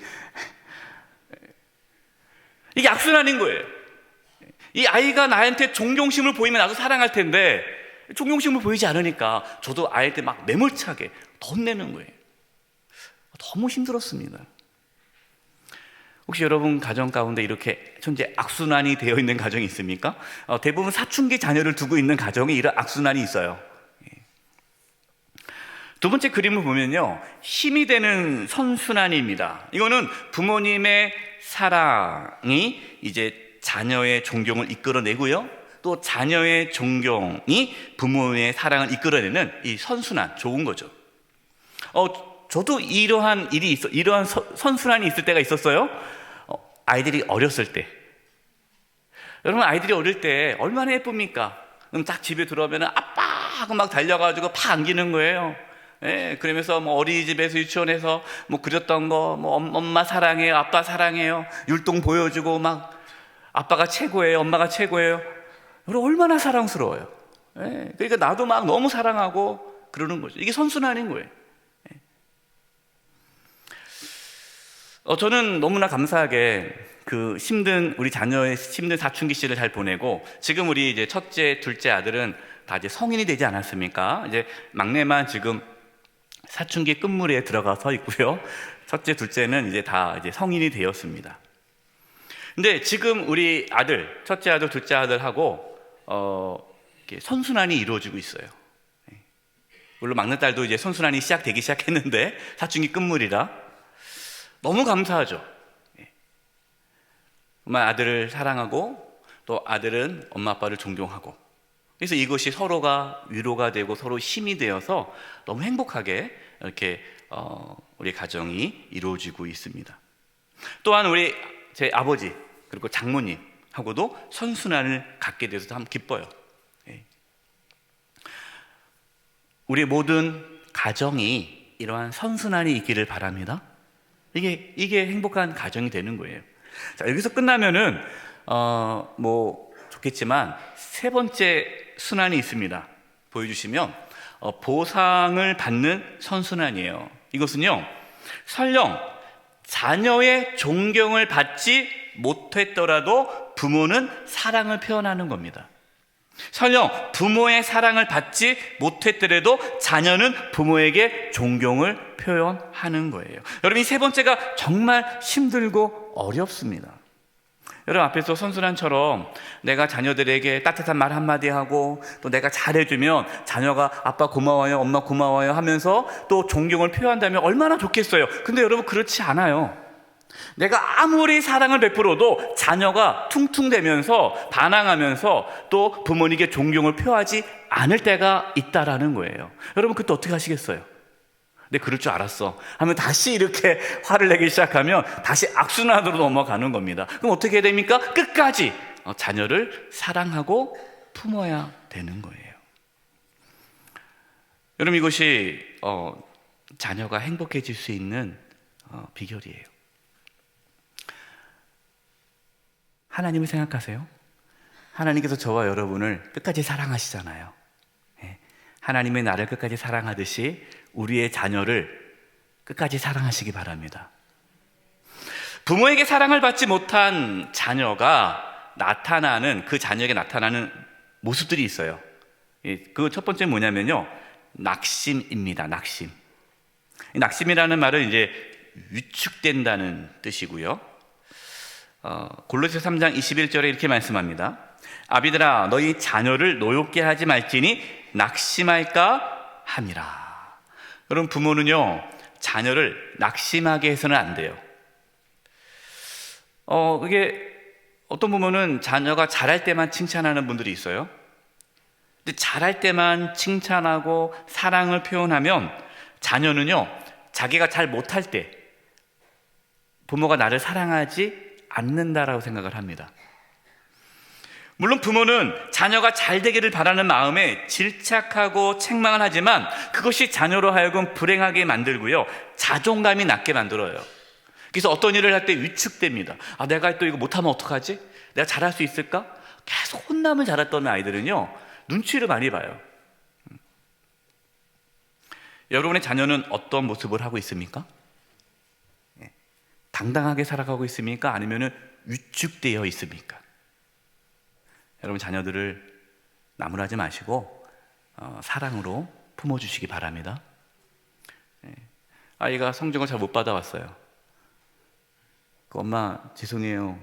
이게 악순환인 거예요. 이 아이가 나한테 존경심을 보이면 나도 사랑할 텐데 존경심을 보이지 않으니까 저도 아이한테 막 매몰차게 더 혼내는 거예요. 너무 힘들었습니다. 혹시 여러분 가정 가운데 이렇게 현재 악순환이 되어 있는 가정이 있습니까? 대부분 사춘기 자녀를 두고 있는 가정에 이런 악순환이 있어요. 두 번째 그림을 보면요, 힘이 되는 선순환입니다. 이거는 부모님의 사랑이 이제 자녀의 존경을 이끌어내고요, 또 자녀의 존경이 부모의 사랑을 이끌어내는 이 선순환, 좋은 거죠. 저도 이러한 선순환이 있을 때가 있었어요. 아이들이 어렸을 때. 여러분 아이들이 어릴 때 얼마나 예쁩니까? 그럼 딱 집에 들어오면 아빠 하고 막 달려가지고 팍 안기는 거예요. 예, 그러면서 뭐 어린이집에서 유치원에서 뭐 그렸던 거, 뭐 엄마 사랑해요, 아빠 사랑해요, 율동 보여주고 막 아빠가 최고예요, 엄마가 최고예요. 여러분 얼마나 사랑스러워요. 예, 그러니까 나도 막 너무 사랑하고 그러는 거죠. 이게 선순환인 거예요. 저는 너무나 감사하게 우리 자녀의 힘든 사춘기 시를 잘 보내고, 지금 우리 이제 첫째, 둘째 아들은 다 이제 성인이 되지 않았습니까? 이제 막내만 지금 사춘기 끝물에 들어가서 있고요. 첫째, 둘째는 이제 다 이제 성인이 되었습니다. 근데 지금 우리 아들, 첫째 아들, 둘째 아들하고 이렇게 선순환이 이루어지고 있어요. 물론 막내딸도 이제 선순환이 시작되기 시작했는데 사춘기 끝물이라 너무 감사하죠. 정말 아들을 사랑하고 또 아들은 엄마 아빠를 존경하고, 그래서 이것이 서로가 위로가 되고 서로 힘이 되어서 너무 행복하게 이렇게 우리 가정이 이루어지고 있습니다. 또한 우리 제 아버지 그리고 장모님하고도 선순환을 갖게 돼서 참 기뻐요. 우리 모든 가정이 이러한 선순환이 있기를 바랍니다. 이게 행복한 가정이 되는 거예요. 자, 여기서 끝나면은 뭐 좋겠지만 세 번째 순환이 있습니다. 보여주시면 보상을 받는 선순환이에요. 이것은요, 설령 자녀의 존경을 받지 못했더라도 부모는 사랑을 표현하는 겁니다. 설령 부모의 사랑을 받지 못했더라도 자녀는 부모에게 존경을 표현하는 거예요. 여러분, 이 세 번째가 정말 힘들고 어렵습니다. 여러분, 앞에서 선순환처럼 내가 자녀들에게 따뜻한 말 한마디 하고 또 내가 잘해주면 자녀가 아빠 고마워요, 엄마 고마워요 하면서 또 존경을 표현한다면 얼마나 좋겠어요. 근데 여러분, 그렇지 않아요. 내가 아무리 사랑을 베풀어도 자녀가 퉁퉁대면서 반항하면서 또 부모님께 존경을 표하지 않을 때가 있다라는 거예요. 여러분, 그때 어떻게 하시겠어요? 내 그럴 줄 알았어 하면 다시 이렇게 화를 내기 시작하면 다시 악순환으로 넘어가는 겁니다. 그럼 어떻게 해야 됩니까? 끝까지 자녀를 사랑하고 품어야 되는 거예요. 여러분, 이것이 자녀가 행복해질 수 있는 비결이에요. 하나님을 생각하세요. 하나님께서 저와 여러분을 끝까지 사랑하시잖아요. 하나님의 나를 끝까지 사랑하듯이 우리의 자녀를 끝까지 사랑하시기 바랍니다. 부모에게 사랑을 받지 못한 자녀가 나타나는, 그 자녀에게 나타나는 모습들이 있어요. 그 첫 번째 뭐냐면요, 낙심입니다. 낙심. 낙심이라는 말은 이제 위축된다는 뜻이고요. 골로새 3장 21절에 이렇게 말씀합니다. 아비들아, 너희 자녀를 노엽게 하지 말지니 낙심할까 함이라. 여러분, 부모는요, 자녀를 낙심하게 해서는 안 돼요. 그게 어떤 부모는 자녀가 잘할 때만 칭찬하는 분들이 있어요. 근데 잘할 때만 칭찬하고 사랑을 표현하면 자녀는요, 자기가 잘 못할 때 부모가 나를 사랑하지 않는다라고 생각을 합니다. 물론 부모는 자녀가 잘 되기를 바라는 마음에 질착하고 책망을 하지만 그것이 자녀로 하여금 불행하게 만들고요, 자존감이 낮게 만들어요. 그래서 어떤 일을 할 때 위축됩니다. 내가 또 이거 못하면 어떡하지? 내가 잘할 수 있을까? 계속 혼남을 잘했던 아이들은요, 눈치를 많이 봐요. 여러분의 자녀는 어떤 모습을 하고 있습니까? 당당하게 살아가고 있습니까? 아니면 위축되어 있습니까? 여러분, 자녀들을 나무라지 마시고 사랑으로 품어주시기 바랍니다. 아이가 성적을 잘 못 받아왔어요. 엄마 죄송해요,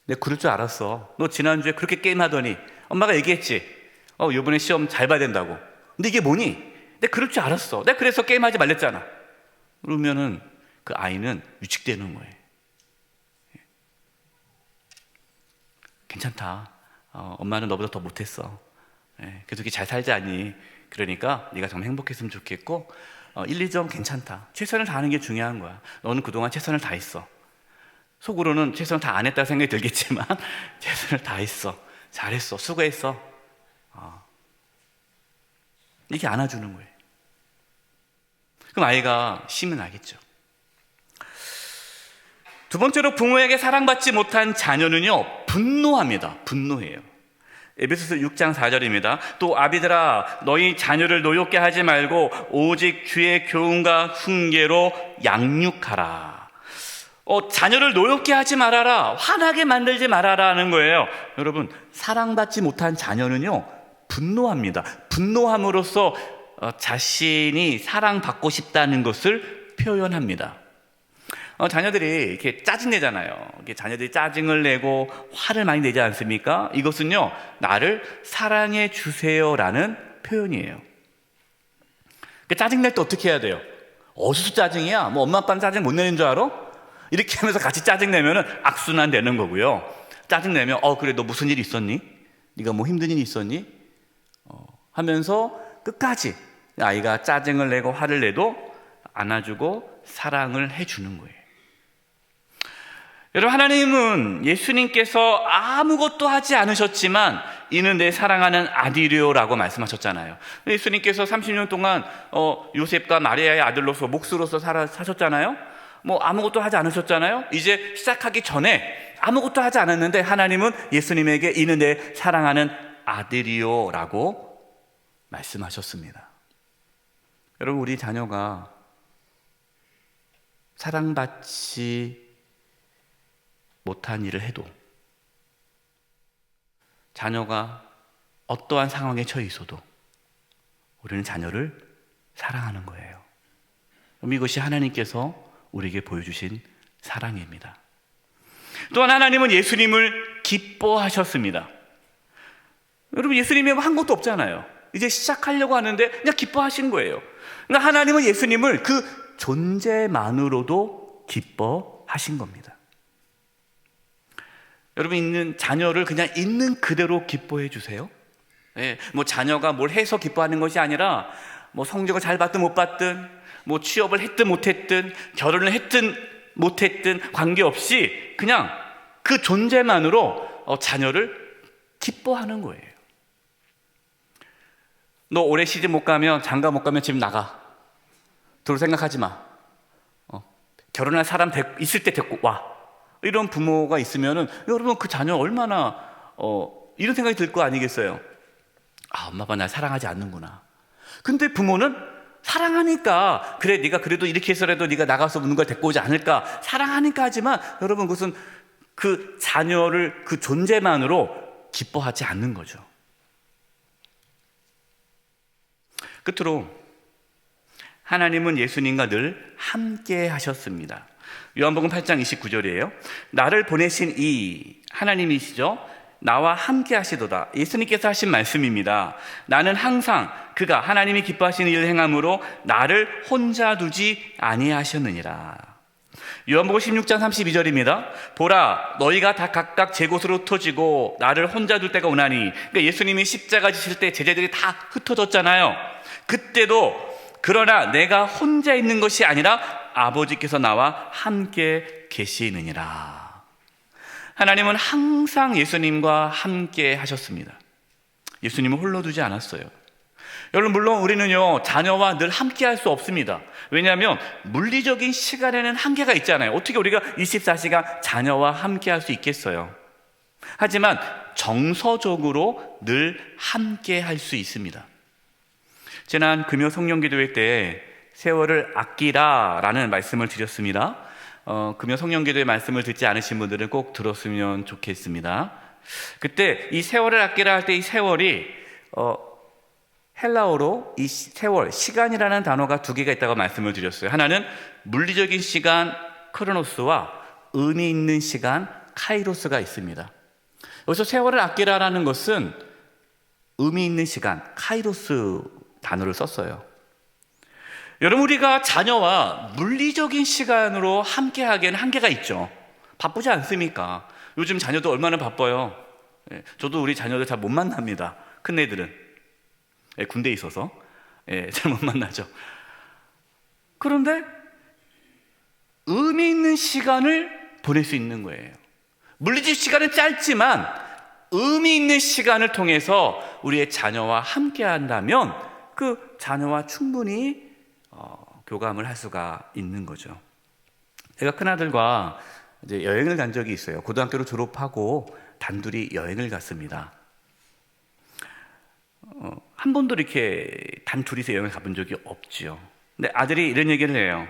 내가 그럴 줄 알았어. 너 지난주에 그렇게 게임하더니 엄마가 얘기했지, 이번에 시험 잘 봐야 된다고. 근데 이게 뭐니? 내가 그럴 줄 알았어. 내가 그래서 게임하지 말랬잖아. 그러면은 그 아이는 위축되는 거예요. 괜찮다, 엄마는 너보다 더 못했어. 그래도 잘 살지 않니? 그러니까 네가 정말 행복했으면 좋겠고 1, 2점 괜찮다. 최선을 다하는 게 중요한 거야. 너는 그동안 최선을 다했어. 속으로는 최선을 다 안 했다고 생각이 들겠지만 최선을 다했어. 잘했어. 수고했어. 이렇게 안아주는 거예요. 그럼 아이가 힘이 나겠죠. 두 번째로, 부모에게 사랑받지 못한 자녀는요, 분노합니다. 분노해요. 에베소서 6장 4절입니다. 또 아비들아, 너희 자녀를 노엽게 하지 말고 오직 주의 교훈과 훈계로 양육하라. 자녀를 노엽게 하지 말아라, 화나게 만들지 말아라 하는 거예요. 여러분, 사랑받지 못한 자녀는요, 분노합니다. 분노함으로써 자신이 사랑받고 싶다는 것을 표현합니다. 자녀들이 이렇게 짜증내잖아요. 이렇게 자녀들이 짜증을 내고 화를 많이 내지 않습니까? 이것은요, 나를 사랑해 주세요라는 표현이에요. 짜증낼 때 어떻게 해야 돼요? 어디서 짜증이야? 뭐 엄마 아빠는 짜증 못 내는 줄 알아? 이렇게 하면서 같이 짜증내면 악순환 되는 거고요. 짜증내면 그래 너 무슨 일 있었니? 네가 뭐 힘든 일 있었니? 하면서 끝까지 아이가 짜증을 내고 화를 내도 안아주고 사랑을 해주는 거예요. 여러분, 하나님은 예수님께서 아무것도 하지 않으셨지만 이는 내 사랑하는 아들이요라고 말씀하셨잖아요. 예수님께서 30년 동안 요셉과 마리아의 아들로서 몫으로서 사셨잖아요. 뭐 아무것도 하지 않으셨잖아요. 이제 시작하기 전에 아무것도 하지 않았는데 하나님은 예수님에게 이는 내 사랑하는 아들이요라고 말씀하셨습니다. 여러분, 우리 자녀가 사랑받지 못한 일을 해도, 자녀가 어떠한 상황에 처해 있어도 우리는 자녀를 사랑하는 거예요. 그럼 이것이 하나님께서 우리에게 보여주신 사랑입니다. 또한 하나님은 예수님을 기뻐하셨습니다. 여러분, 예수님이 한 것도 없잖아요. 이제 시작하려고 하는데 그냥 기뻐하신 거예요. 그러니까 하나님은 예수님을 그 존재만으로도 기뻐하신 겁니다. 여러분, 있는 자녀를 그냥 있는 그대로 기뻐해 주세요. 뭐 자녀가 뭘 해서 기뻐하는 것이 아니라 뭐 성적을 잘 받든 못 받든, 뭐 취업을 했든 못했든, 결혼을 했든 못했든 관계없이 그냥 그 존재만으로 자녀를 기뻐하는 거예요. 너 올해 시집 못 가면, 장가 못 가면 집 나가. 둘 생각하지 마. 결혼할 사람 있을 때 데리고 와. 이런 부모가 있으면은 여러분, 그 자녀 얼마나 이런 생각이 들 거 아니겠어요? 엄마 아빠 날 사랑하지 않는구나. 근데 부모는 사랑하니까, 그래 네가 그래도 이렇게 해서라도 네가 나가서 누군가 데리고 오지 않을까, 사랑하니까 하지만 여러분, 그것은 그 자녀를 그 존재만으로 기뻐하지 않는 거죠. 끝으로 하나님은 예수님과 늘 함께 하셨습니다. 요한복음 8장 29절이에요. 나를 보내신 이 하나님이시죠, 나와 함께 하시도다. 예수님께서 하신 말씀입니다. 나는 항상 그가 하나님이 기뻐하시는 일을 행함으로 나를 혼자 두지 아니하셨느니라. 요한복음 16장 32절입니다. 보라, 너희가 다 각각 제 곳으로 흩어지고 나를 혼자 둘 때가 오나니. 그러니까 예수님이 십자가 지실 때 제자들이 다 흩어졌잖아요. 그때도 그러나 내가 혼자 있는 것이 아니라 아버지께서 나와 함께 계시느니라. 하나님은 항상 예수님과 함께 하셨습니다. 예수님은 홀로 두지 않았어요. 여러분, 물론 우리는요, 자녀와 늘 함께 할 수 없습니다. 왜냐하면 물리적인 시간에는 한계가 있잖아요. 어떻게 우리가 24시간 자녀와 함께 할 수 있겠어요? 하지만 정서적으로 늘 함께 할 수 있습니다. 지난 금요 성령기도회 때 세월을 아끼라라는 말씀을 드렸습니다. 금요 성령기도회 말씀을 듣지 않으신 분들은 꼭 들었으면 좋겠습니다. 그때 이 세월을 아끼라 할 때 이 세월이 헬라어로 이 세월, 시간이라는 단어가 두 개가 있다고 말씀을 드렸어요. 하나는 물리적인 시간 크로노스와 의미 있는 시간 카이로스가 있습니다. 여기서 세월을 아끼라라는 것은 의미 있는 시간 카이로스 단어를 썼어요. 여러분, 우리가 자녀와 물리적인 시간으로 함께 하기에는 한계가 있죠. 바쁘지 않습니까? 요즘 자녀도 얼마나 바빠요. 저도 우리 자녀들 잘 못 만납니다. 큰애들은 군대에 있어서 잘 못 만나죠. 그런데 의미 있는 시간을 보낼 수 있는 거예요. 물리적 시간은 짧지만 의미 있는 시간을 통해서 우리의 자녀와 함께 한다면 그 자녀와 충분히 교감을 할 수가 있는 거죠. 제가 큰아들과 이제 여행을 간 적이 있어요. 고등학교를 졸업하고 단둘이 여행을 갔습니다. 한 번도 이렇게 단둘이서 여행을 가본 적이 없지요. 근데 아들이 이런 얘기를 해요.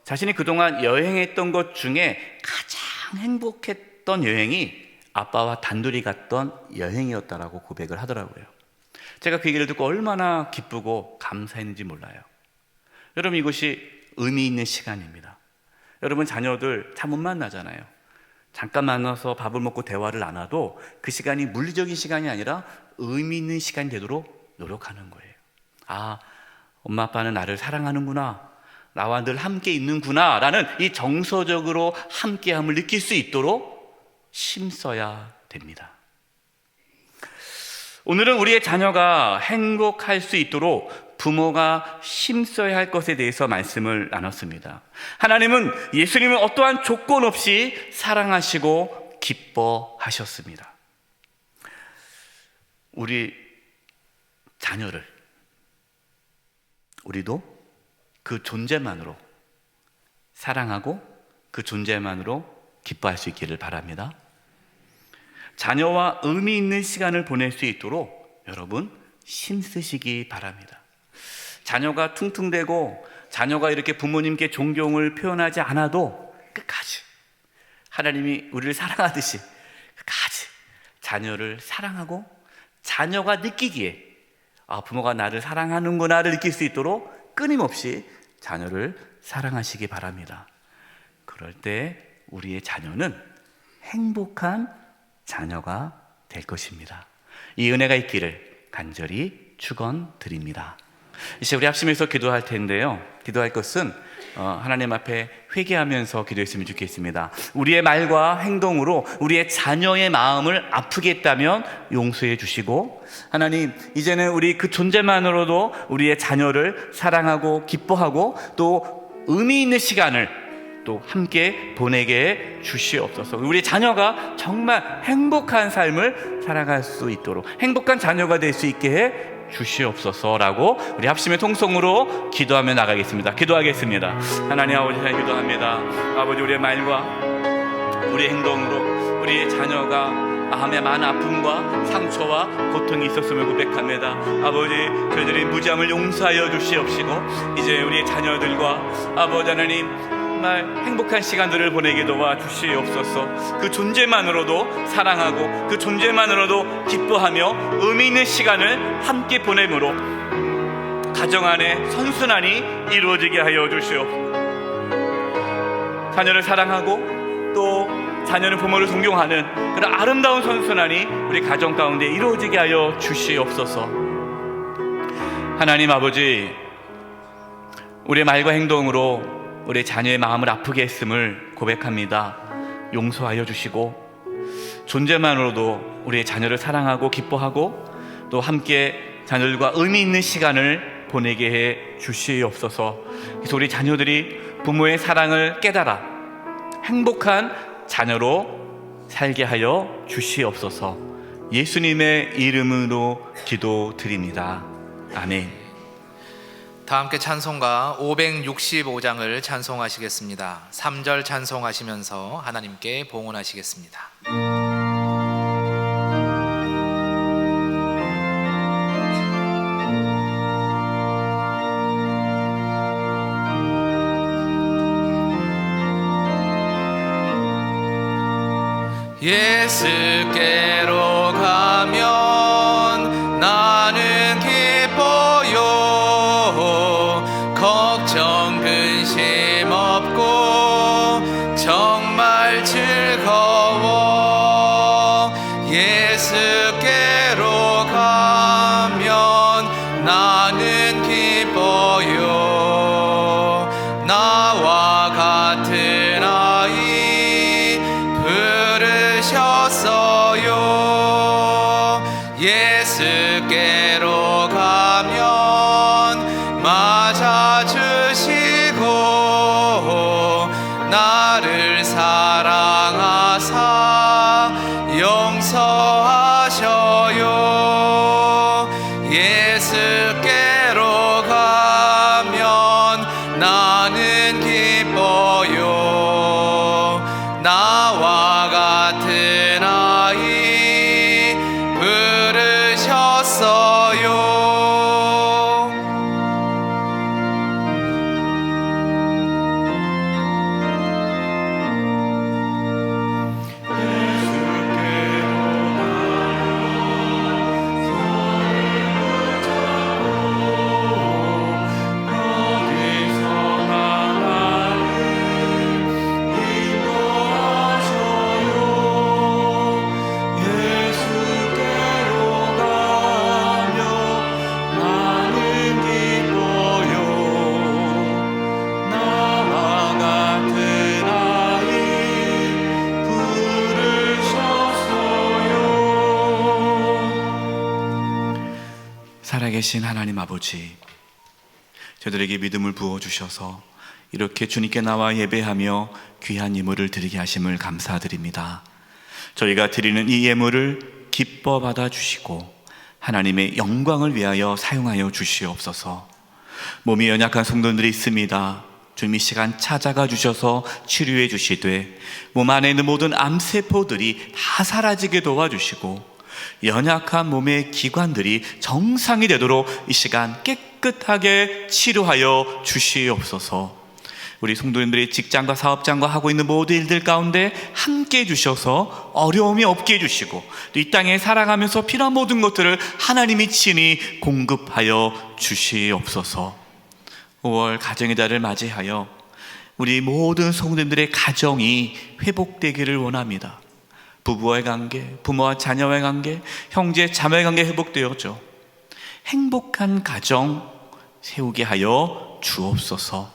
자신이 그동안 여행했던 것 중에 가장 행복했던 여행이 아빠와 단둘이 갔던 여행이었다라고 고백을 하더라고요. 제가 그 얘기를 듣고 얼마나 기쁘고 감사했는지 몰라요. 여러분, 이것이 의미 있는 시간입니다. 여러분, 자녀들 잘 못 만나잖아요. 잠깐 만나서 밥을 먹고 대화를 나눠도 그 시간이 물리적인 시간이 아니라 의미 있는 시간이 되도록 노력하는 거예요. 아, 엄마 아빠는 나를 사랑하는구나, 나와 늘 함께 있는구나 라는 이 정서적으로 함께함을 느낄 수 있도록 힘써야 됩니다. 오늘은 우리의 자녀가 행복할 수 있도록 부모가 힘써야 할 것에 대해서 말씀을 나눴습니다. 하나님은 예수님을 어떠한 조건 없이 사랑하시고 기뻐하셨습니다. 우리 자녀를 우리도 그 존재만으로 사랑하고 그 존재만으로 기뻐할 수 있기를 바랍니다. 자녀와 의미 있는 시간을 보낼 수 있도록 여러분 힘쓰시기 바랍니다. 자녀가 퉁퉁대고 자녀가 이렇게 부모님께 존경을 표현하지 않아도 끝까지 하나님이 우리를 사랑하듯이 끝까지 자녀를 사랑하고 자녀가 느끼기에 부모가 나를 사랑하는구나를 느낄 수 있도록 끊임없이 자녀를 사랑하시기 바랍니다. 그럴 때 우리의 자녀는 행복한 자녀가 될 것입니다. 이 은혜가 있기를 간절히 축원드립니다. 이제 우리 합심해서 기도할 텐데요, 기도할 것은 하나님 앞에 회개하면서 기도했으면 좋겠습니다. 우리의 말과 행동으로 우리의 자녀의 마음을 아프게 했다면 용서해 주시고, 하나님 이제는 우리 그 존재만으로도 우리의 자녀를 사랑하고 기뻐하고 또 의미 있는 시간을 또 함께 보내게 주시옵소서. 우리 자녀가 정말 행복한 삶을 살아갈 수 있도록 행복한 자녀가 될 수 있게 해 주시옵소서라고 우리 합심의 통성으로 기도하며 나가겠습니다. 기도하겠습니다. 하나님 아버지, 잘 기도합니다. 아버지, 우리의 말과 우리의 행동으로 우리의 자녀가 마음에 많은 아픔과 상처와 고통이 있었음을 고백합니다. 아버지, 저희들이 무지함을 용서하여 주시옵시고 이제 우리의 자녀들과 아버지 하나님 정말 행복한 시간들을 보내게 도와주시옵소서. 그 존재만으로도 사랑하고 그 존재만으로도 기뻐하며 의미 있는 시간을 함께 보내므로 가정 안에 선순환이 이루어지게 하여 주시옵소서. 자녀를 사랑하고 또 자녀는 부모를 존경하는 그런 아름다운 선순환이 우리 가정 가운데 이루어지게 하여 주시옵소서. 하나님 아버지, 우리의 말과 행동으로 우리 자녀의 마음을 아프게 했음을 고백합니다. 용서하여 주시고 존재만으로도 우리의 자녀를 사랑하고 기뻐하고 또 함께 자녀들과 의미 있는 시간을 보내게 해 주시옵소서. 그래서 우리 자녀들이 부모의 사랑을 깨달아 행복한 자녀로 살게 하여 주시옵소서. 예수님의 이름으로 기도드립니다. 아멘. 다 함께 찬송가 565장을 찬송하시겠습니다. 3절 찬송하시면서 하나님께 봉헌하시겠습니다. 예수께로 가면 나는 기뻐요. 걱정 근심 없고 정말 즐거워. 예수께로 가면 나는 기뻐요. 나와 같은 아이 부르셨어요. 예수께로 가면 맞아주시고 나를 사랑하사 용서하셔요. 예수께로 가면 나는 기뻐요. 나와 같은 아이 부르셨어요. 살아계신 하나님 아버지, 저들에게 믿음을 부어주셔서 이렇게 주님께 나와 예배하며 귀한 예물을 드리게 하심을 감사드립니다. 저희가 드리는 이 예물을 기뻐 받아주시고 하나님의 영광을 위하여 사용하여 주시옵소서. 몸이 연약한 성도들이 있습니다. 주님 이 시간 찾아가 주셔서 치료해 주시되 몸 안에 있는 모든 암세포들이 다 사라지게 도와주시고 연약한 몸의 기관들이 정상이 되도록 이 시간 깨끗하게 치료하여 주시옵소서. 우리 성도님들이 직장과 사업장과 하고 있는 모든 일들 가운데 함께 해주셔서 어려움이 없게 해주시고 또 이 땅에 살아가면서 필요한 모든 것들을 하나님이 친히 공급하여 주시옵소서. 5월 가정의 달을 맞이하여 우리 모든 성도님들의 가정이 회복되기를 원합니다. 부부와의 관계, 부모와 자녀와의 관계, 형제 자매의 관계 회복되었죠. 행복한 가정 세우게 하여 주옵소서.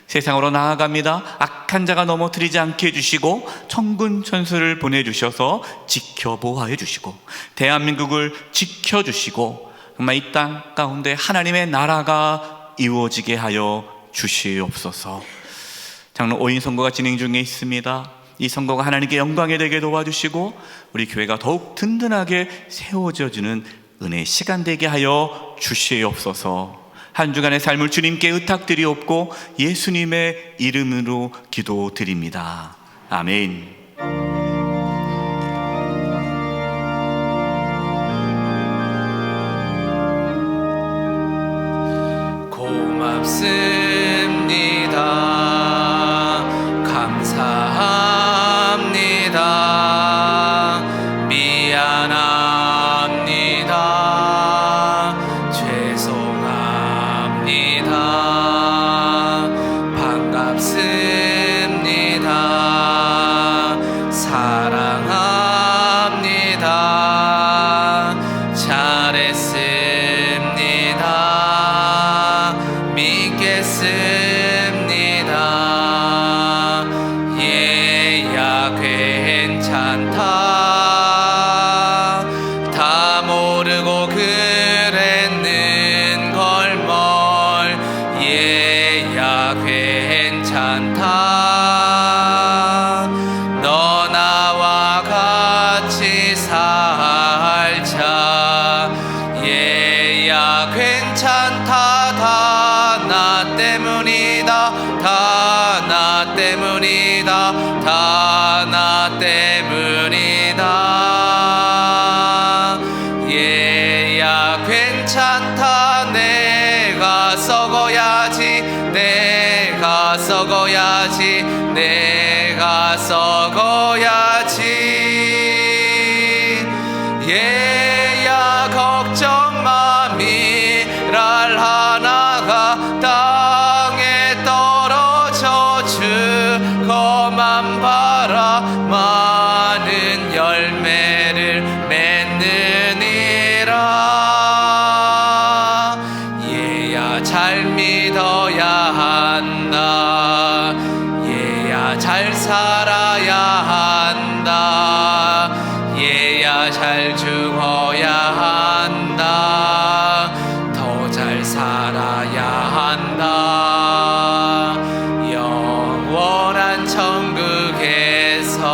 세상으로 나아갑니다. 악한 자가 넘어뜨리지 않게 해주시고 천군 천사를 보내주셔서 지켜보호해 주시고 대한민국을 지켜주시고 정말 이 땅 가운데 하나님의 나라가 이루어지게 하여 주시옵소서. 장로 5인 선거가 진행 중에 있습니다. 이 선거가 하나님께 영광이 되게 도와주시고 우리 교회가 더욱 든든하게 세워져지는 은혜의 시간 되게 하여 주시옵소서. 한 주간의 삶을 주님께 의탁드리옵고 예수님의 이름으로 기도드립니다. 아멘. 고맙습니다. 감사합니다. 미안합니다. 죄송합니다. 반갑습니다. 사랑합니다. 잘했습니다. 믿겠습니다. 얘야 괜찮다. 다 모르고 그랬는 걸뭘. 얘야 괜찮다. 너 나와 같이 살자. 얘야 괜찮다. 다 나 때문이다. 다 나 때문이다. 다 나 때문이다. 얘야 괜찮다. 내가 썩어야지. 내가 썩어야지. 내가 썩어야지. 얘야 걱정 마. 미랄 하나가 땅에 떨어져 주거만 봐라. 많은 열매를 맺느니라. 얘야 잘 믿어야 한다. 얘야 잘 살아야 한다. 얘야 잘 죽어야 한다. 더 잘 살아야 한다. 영원한 천국에서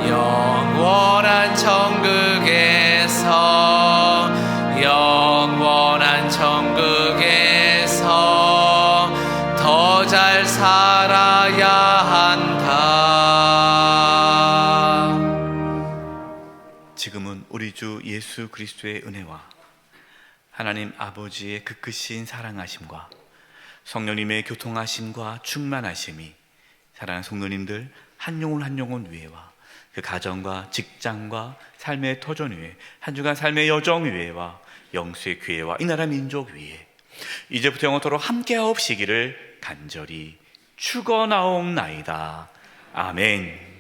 영원한 천국에서 영원한 천국에서 더 잘 살아야 한다. 지금은 우리 주 예수 그리스도의 은혜와 하나님 아버지의 그 크신 사랑하심과 성령님의 교통하심과 충만하심이 사랑하는 성도님들 한 영혼 한 영혼 위에와 그 가정과 직장과 삶의 터전 위에 한 주간 삶의 여정 위에와 영수의 교회와 이 나라 민족 위에 이제부터 영원토록 함께하옵시기를 간절히 축원하옵나이다. 아멘.